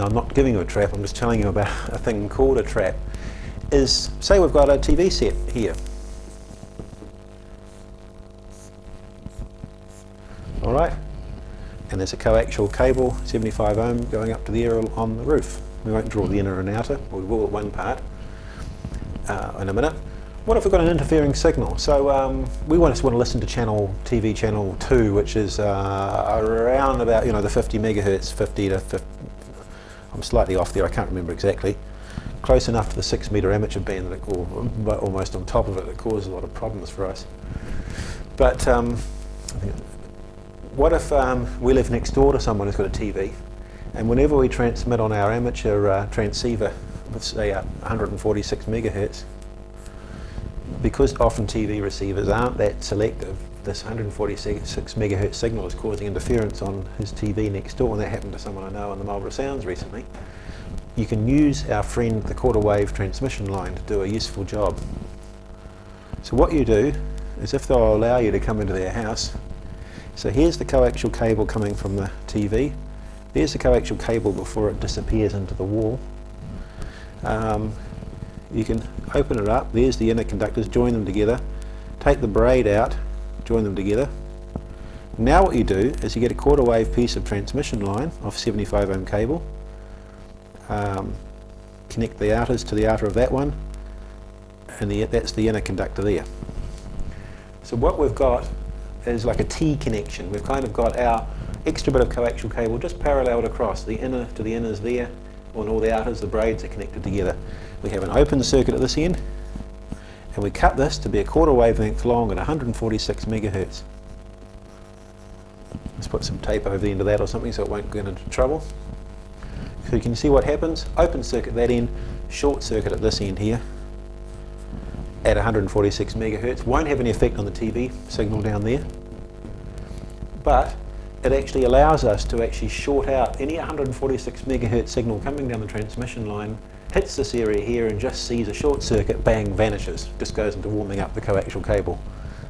I'm not giving you a trap, I'm just telling you about a thing called a trap. Is, say we've got a TV set here. Alright, and there's a coaxial cable, 75 ohm, going up to the aerial on the roof. We won't draw the inner and outer, we will at one part in a minute. What if we've got an interfering signal? So we just want to listen to TV channel 2, which is around about, you know, the 50 megahertz, 50 to 50, I'm slightly off there, I can't remember exactly. Close enough to the 6 metre amateur band, that almost on top of it, that causes a lot of problems for us. But what if we live next door to someone who's got a TV, and whenever we transmit on our amateur transceiver with, say, 146 megahertz, because often TV receivers aren't that selective, this 146 megahertz signal is causing interference on his TV next door, and that happened to someone I know on the Marlborough Sounds recently. You can use our friend the quarter wave transmission line to do a useful job. So what you do is, if they'll allow you to come into their house, so here's the coaxial cable coming from the TV, there's the coaxial cable before it disappears into the wall. You can open it up, there's the inner conductors, join them together, take the braid out, join them together. Now what you do is you get a quarter wave piece of transmission line off 75 ohm cable, connect the outers to the outer of that one, and that's the inner conductor there. So what we've got is like a T connection. We've kind of got our extra bit of coaxial cable just paralleled across, the inner to the inners there, and all the outers, the braids are connected together. We have an open circuit at this end, and we cut this to be a quarter wavelength long at 146 megahertz. Let's put some tape over the end of that or something so it won't get into trouble. So you can see what happens. Open circuit that end, short circuit at this end here at 146 megahertz. Won't have any effect on the TV signal down there, but it actually allows us to actually short out any 146 megahertz signal coming down the transmission line, hits this area here and just sees a short circuit, bang, vanishes, just goes into warming up the coaxial cable.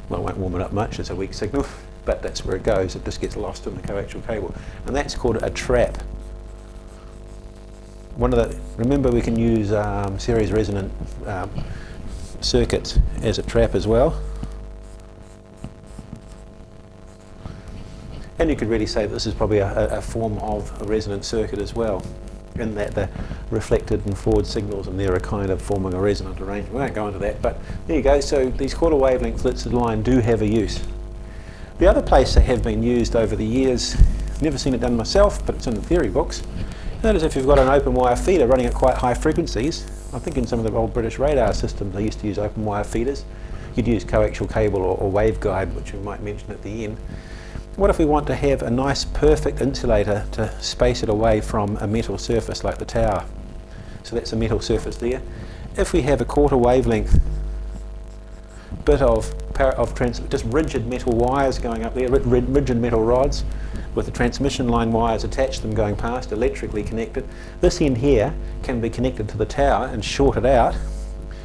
Well, it won't warm it up much, it's a weak signal, but that's where it goes, it just gets lost in the coaxial cable. And that's called a trap. Remember we can use series resonant circuits as a trap as well. And you could really say that this is probably a form of a resonant circuit as well, in that the reflected and forward signals in there are kind of forming a resonant arrangement. We won't go into that, but there you go. So these quarter wavelength blitzed line do have a use. The other place they have been used over the years, never seen it done myself, but it's in the theory books. That is if you've got an open wire feeder running at quite high frequencies. I think in some of the old British radar systems they used to use open wire feeders. You'd use coaxial cable or waveguide, which we might mention at the end. What if we want to have a nice perfect insulator to space it away from a metal surface like the tower? So that's a metal surface there. If we have a quarter wavelength bit of just rigid metal wires going up there, rigid metal rods with the transmission line wires attached to them going past, electrically connected, this end here can be connected to the tower and shorted out.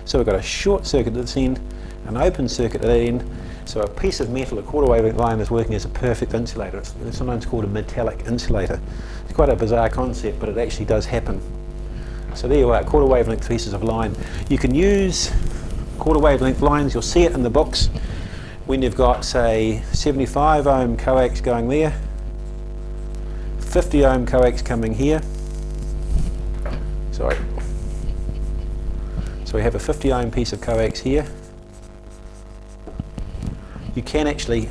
So we've got a short circuit at this end, an open circuit at that end. So a piece of metal, a quarter wavelength line, is working as a perfect insulator. It's sometimes called a metallic insulator. It's quite a bizarre concept, but it actually does happen. So there you are, quarter wavelength pieces of line. You can use quarter wavelength lines, you'll see it in the books, when you've got, say, 75 ohm coax going there, 50 ohm coax coming here. Sorry. So we have a 50 ohm piece of coax here. You can actually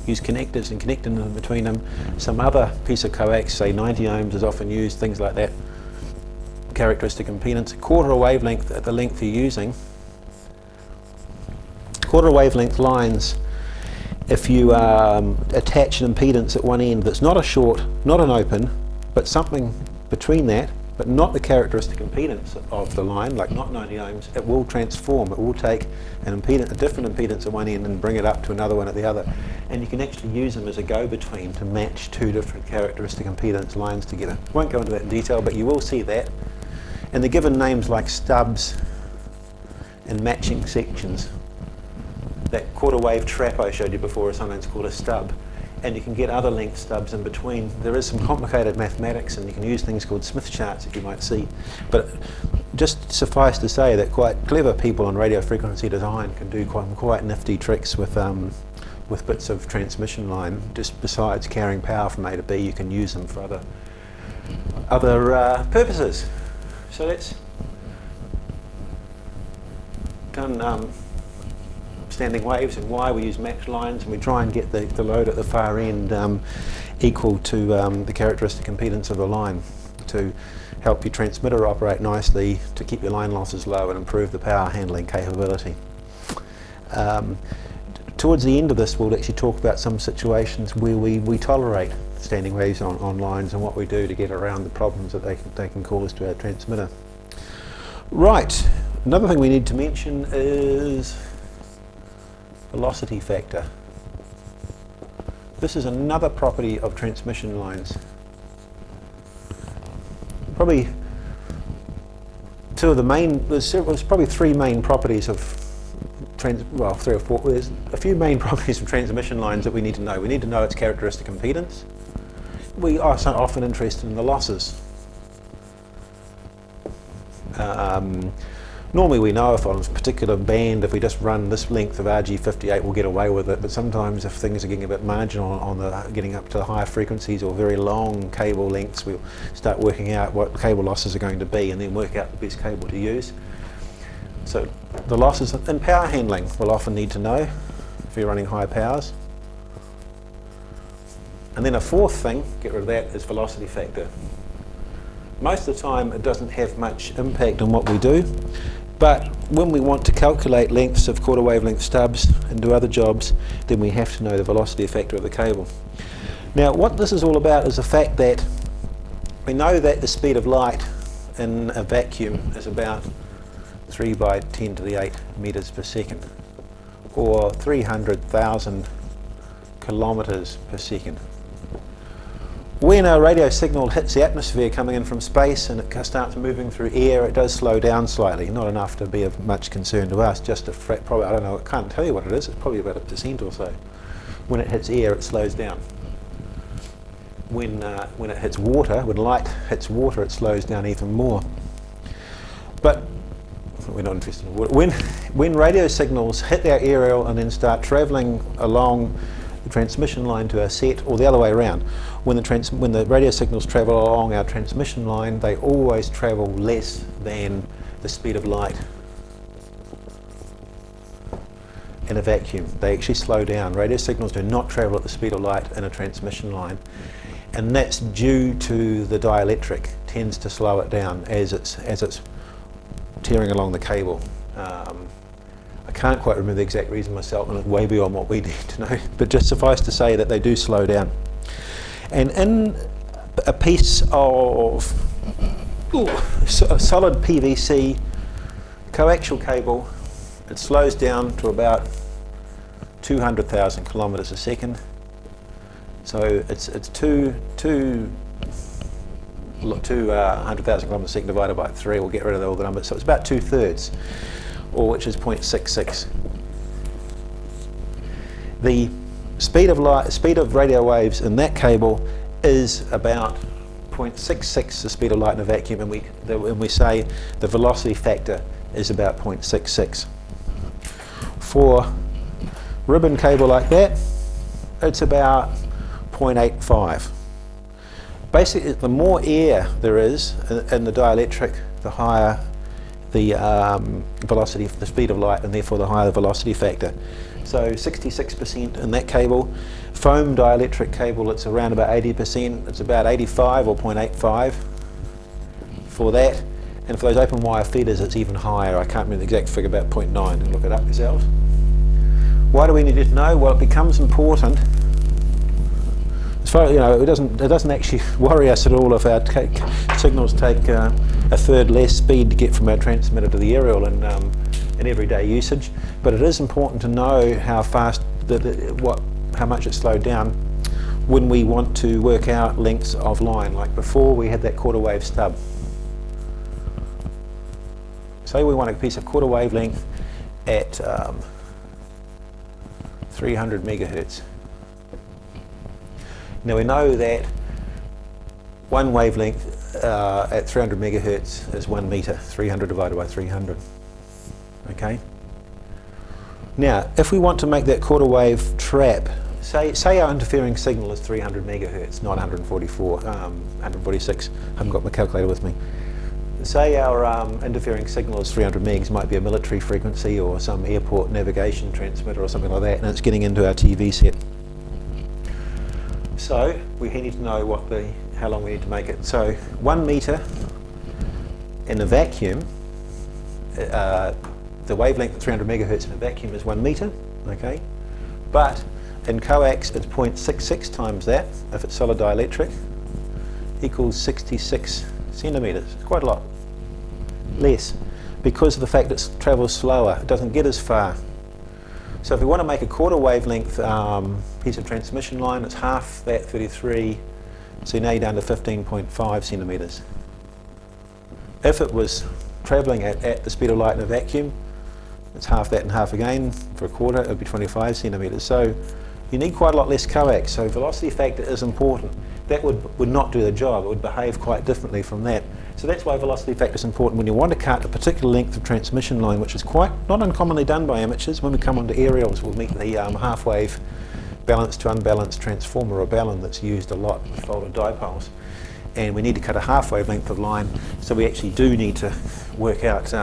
use connectors and connect in between them. Some other piece of coax, say 90 ohms is often used, things like that. characteristic impedance, a quarter wavelength at the length you're using. Quarter wavelength lines, if you attach an impedance at one end that's not a short, not an open, but something between that, but not the characteristic impedance of the line, like not 90 ohms, it will transform. It will take an impedance, a different impedance at one end and bring it up to another one at the other. And you can actually use them as a go-between to match two different characteristic impedance lines together. I won't go into that in detail, but you will see that. And they're given names like stubs and matching sections. That quarter wave trap I showed you before is sometimes called a stub. And you can get other length stubs in between. There is some complicated mathematics, and you can use things called Smith charts that you might see. But just suffice to say that quite clever people on radio frequency design can do quite nifty tricks with bits of transmission line. Just besides carrying power from A to B, you can use them for other purposes. So that's done. Standing waves and why we use match lines, and we try and get the load at the far end equal to the characteristic impedance of the line to help your transmitter operate nicely, to keep your line losses low and improve the power handling capability. Towards the end of this, we'll actually talk about some situations where we tolerate standing waves on lines and what we do to get around the problems that they can cause to our transmitter. Right, another thing we need to mention is velocity factor. This is another property of transmission lines. Probably two of the main, there's probably three main properties of, well, three or four, there's a few main properties of transmission lines that we need to know. We need to know its characteristic impedance. We are so often interested in the losses. Normally we know if on a particular band, if we just run this length of RG58, we'll get away with it, but sometimes if things are getting a bit marginal getting up to the higher frequencies or very long cable lengths, we'll start working out what cable losses are going to be and then work out the best cable to use. So the losses in power handling we'll often need to know if you're running high powers. And then a fourth thing, get rid of that, is velocity factor. Most of the time it doesn't have much impact on what we do, but when we want to calculate lengths of quarter wavelength stubs and do other jobs, then we have to know the velocity factor of the cable. Now what this is all about is the fact that we know that the speed of light in a vacuum is about 3 by 10 to the 8 meters per second, or 300,000 kilometers per second. When a radio signal hits the atmosphere coming in from space and it starts moving through air, it does slow down slightly, not enough to be of much concern to us, just a probably, I don't know, I can't tell you what it is, it's probably about 1% or so. When it hits air, it slows down. When it hits water, when light hits water, it slows down even more. But we're not interested in water. When radio signals hit our aerial and then start travelling along the transmission line to our set, or the other way around, when the radio signals travel along our transmission line, they always travel less than the speed of light in a vacuum. They actually slow down. Radio signals do not travel at the speed of light in a transmission line, and that's due to the dielectric tends to slow it down as it's tearing along the cable. I can't quite remember the exact reason myself, and it's way beyond what we need to know, but just suffice to say that they do slow down. And in a piece of a solid PVC coaxial cable, it slows down to about 200,000 kilometers a second. So it's 200,000 kilometers a second divided by 3. We'll get rid of all the numbers. So it's about 2/3. Or which is 0.66. The speed of radio waves in that cable is about 0.66 the speed of light in a vacuum, and we say the velocity factor is about 0.66. For ribbon cable like that, it's about 0.85. Basically, the more air there is in the dielectric, the higher the velocity, the speed of light, and therefore the higher the velocity factor. So 66% in that cable. Foam dielectric cable, it's around about 80%. It's about 85 or 0.85 for that. And for those open wire feeders it's even higher. I can't remember the exact figure, about 0.9, and look it up yourselves. Why do we need to know? Well, it becomes important. As far as, it doesn't actually worry us at all if our signals take a third less speed to get from our transmitter to the aerial in everyday usage. But it is important to know how fast, how much it's slowed down when we want to work out lengths of line. Like before, we had that quarter wave stub. Say we want a piece of quarter wavelength at 300 megahertz. Now we know that one wavelength at 300 megahertz is 1 meter, 300 divided by 300. Okay. Now, if we want to make that quarter wave trap, say our interfering signal is 300 megahertz, not 146. I haven't got my calculator with me. Say our interfering signal is 300 megs, might be a military frequency or some airport navigation transmitter or something like that, and it's getting into our TV set. So we need to know how long we need to make it. So 1 meter in a vacuum, the wavelength at 300 megahertz in a vacuum is 1 meter, okay? But in coax it's 0.66 times that, if it's solid dielectric, equals 66 centimeters. It's quite a lot less, because of the fact it travels slower, it doesn't get as far. So if we want to make a quarter wavelength piece of transmission line, it's half that, 33, so now you're down to 15.5 centimeters. If it was travelling at the speed of light in a vacuum, it's half that and half again. For a quarter it would be 25 centimeters. So you need quite a lot less coax, so velocity factor is important. That would not do the job, it would behave quite differently from that. So that's why velocity factor is important when you want to cut a particular length of transmission line, which is quite not uncommonly done by amateurs. When we come onto aerials, we'll meet the half-wave balanced to unbalanced transformer or balun that's used a lot with folded dipoles. And we need to cut a half-wave length of line, so we actually do need to work out,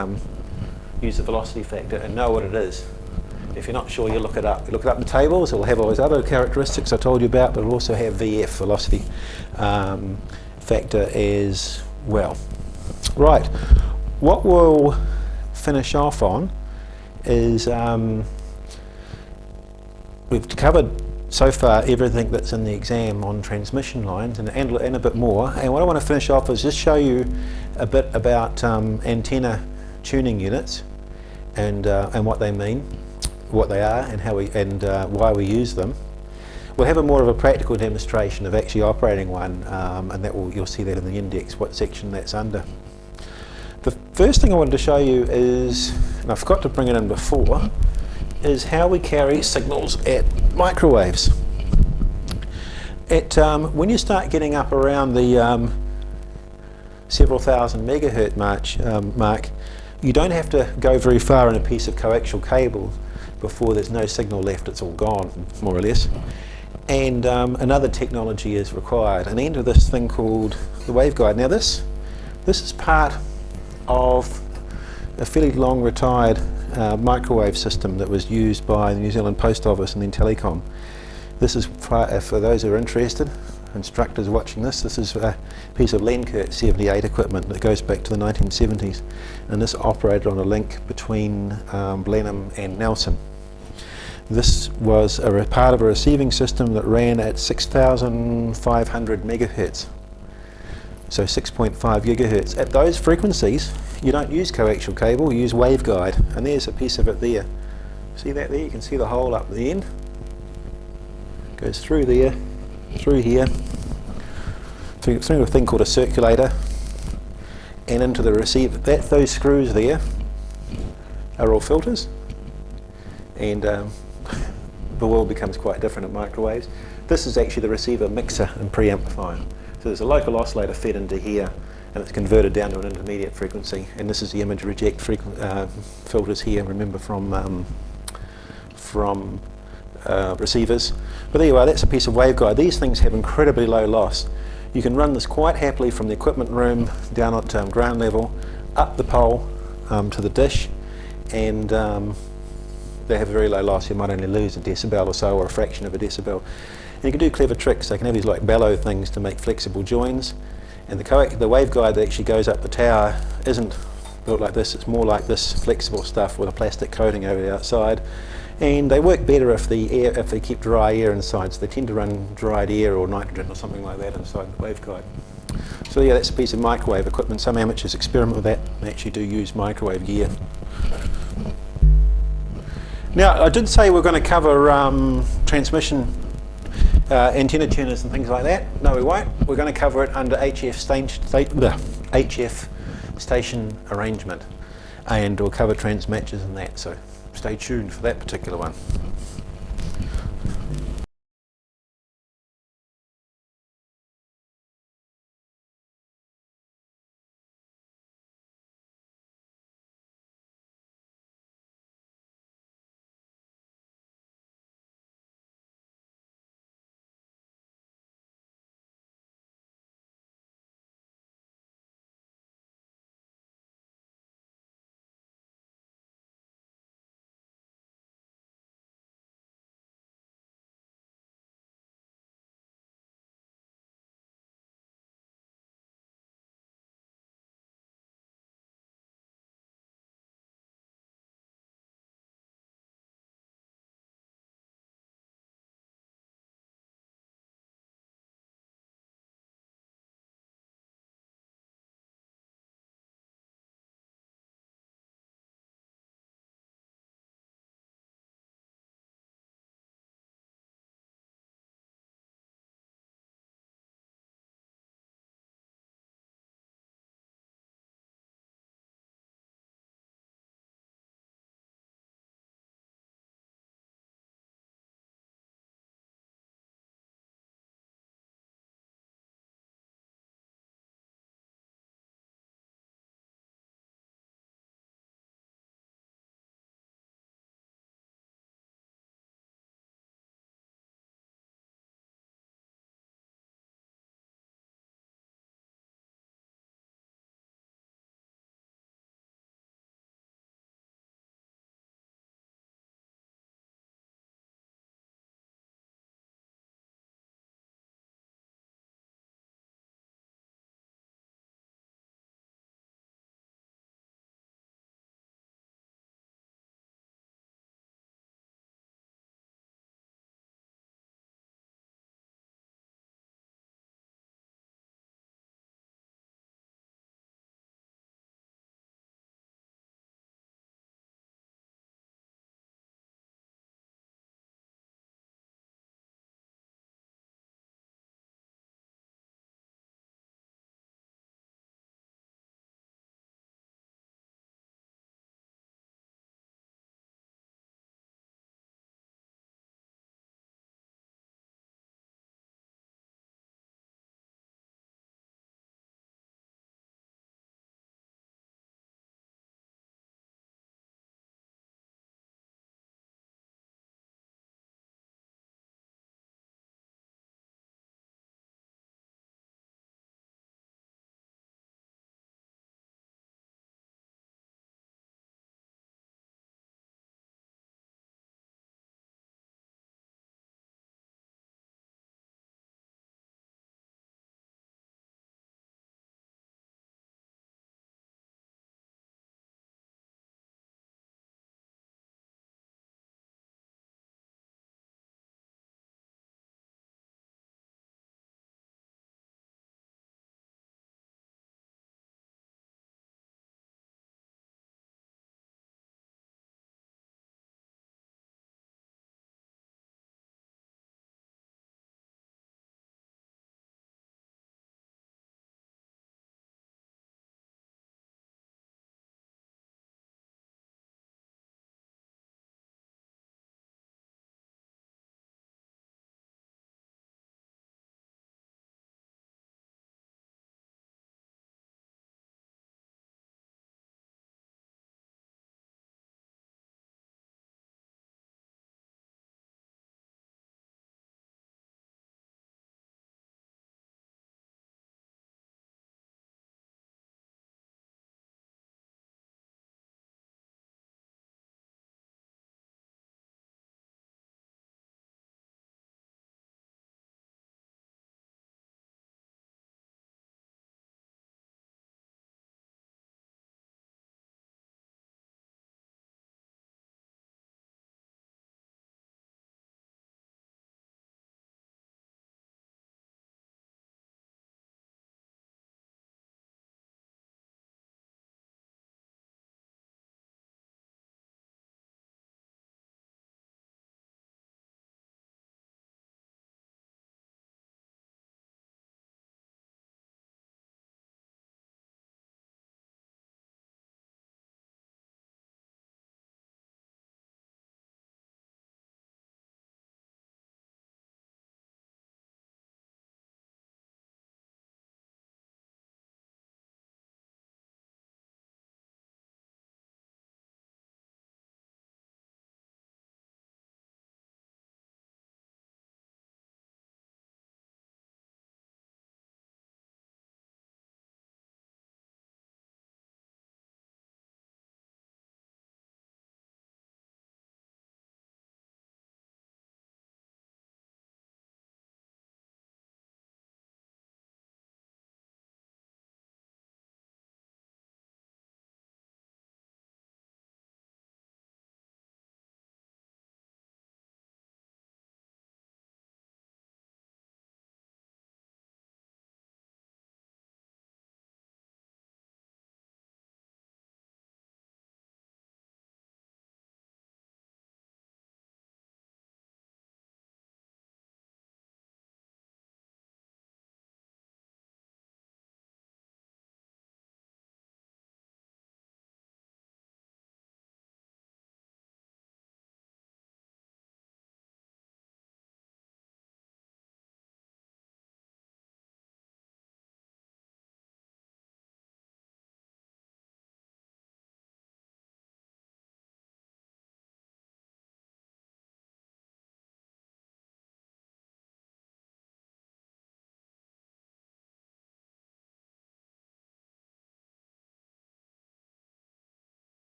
use the velocity factor and know what it is. If you're not sure, you look it up. You look it up in the tables, it will have all those other characteristics I told you about, but it will also have VF, velocity factor, as well. Right, what we'll finish off on is we've covered so far everything that's in the exam on transmission lines and a bit more, and what I want to finish off is just show you a bit about antenna tuning units and what they mean, what they are, and how why we use them. We'll have a more of a practical demonstration of actually operating one, and you'll see that in the index, what section that's under. The first thing I wanted to show you is, and I forgot to bring it in before, is how we carry signals at microwaves. When you start getting up around the several thousand megahertz mark, you don't have to go very far in a piece of coaxial cable before there's no signal left, it's all gone, more or less. And another technology is required, an end of this thing called the Waveguide. Now this is part of a fairly long retired microwave system that was used by the New Zealand Post Office and then Telecom. This is, for those who are interested, instructors watching this is a piece of Lenkert 78 equipment that goes back to the 1970s, and this operated on a link between Blenheim and Nelson. This was a part of a receiving system that ran at 6,500 megahertz, so 6.5 gigahertz. At those frequencies you don't use coaxial cable, you use waveguide, and there's a piece of it there. See that there? You can see the hole up the end. Goes through there, through here, through a thing called a circulator, and into the receiver. Those screws there are all filters, and the world becomes quite different at microwaves. This is actually the receiver mixer and preamplifier. So there's a local oscillator fed into here, and it's converted down to an intermediate frequency, and this is the image reject filters here, remember, from receivers. But there you are, that's a piece of waveguide. These things have incredibly low loss. You can run this quite happily from the equipment room down at ground level, up the pole to the dish, and they have very low loss. You might only lose a decibel or so, or a fraction of a decibel. And you can do clever tricks. They can have these like bellow things to make flexible joins, And the waveguide that actually goes up the tower isn't built like this, it's more like this flexible stuff with a plastic coating over the outside. And they work better if they keep dry air inside, so they tend to run dried air or nitrogen or something like that inside the waveguide. So yeah, that's a piece of microwave equipment. Some amateurs experiment with that and actually do use microwave gear. Now, I did say we're going to cover transmission antenna tuners and things like that. No, we won't. We're going to cover it under HF station arrangement, and we'll cover transmatches and that, so stay tuned for that particular one.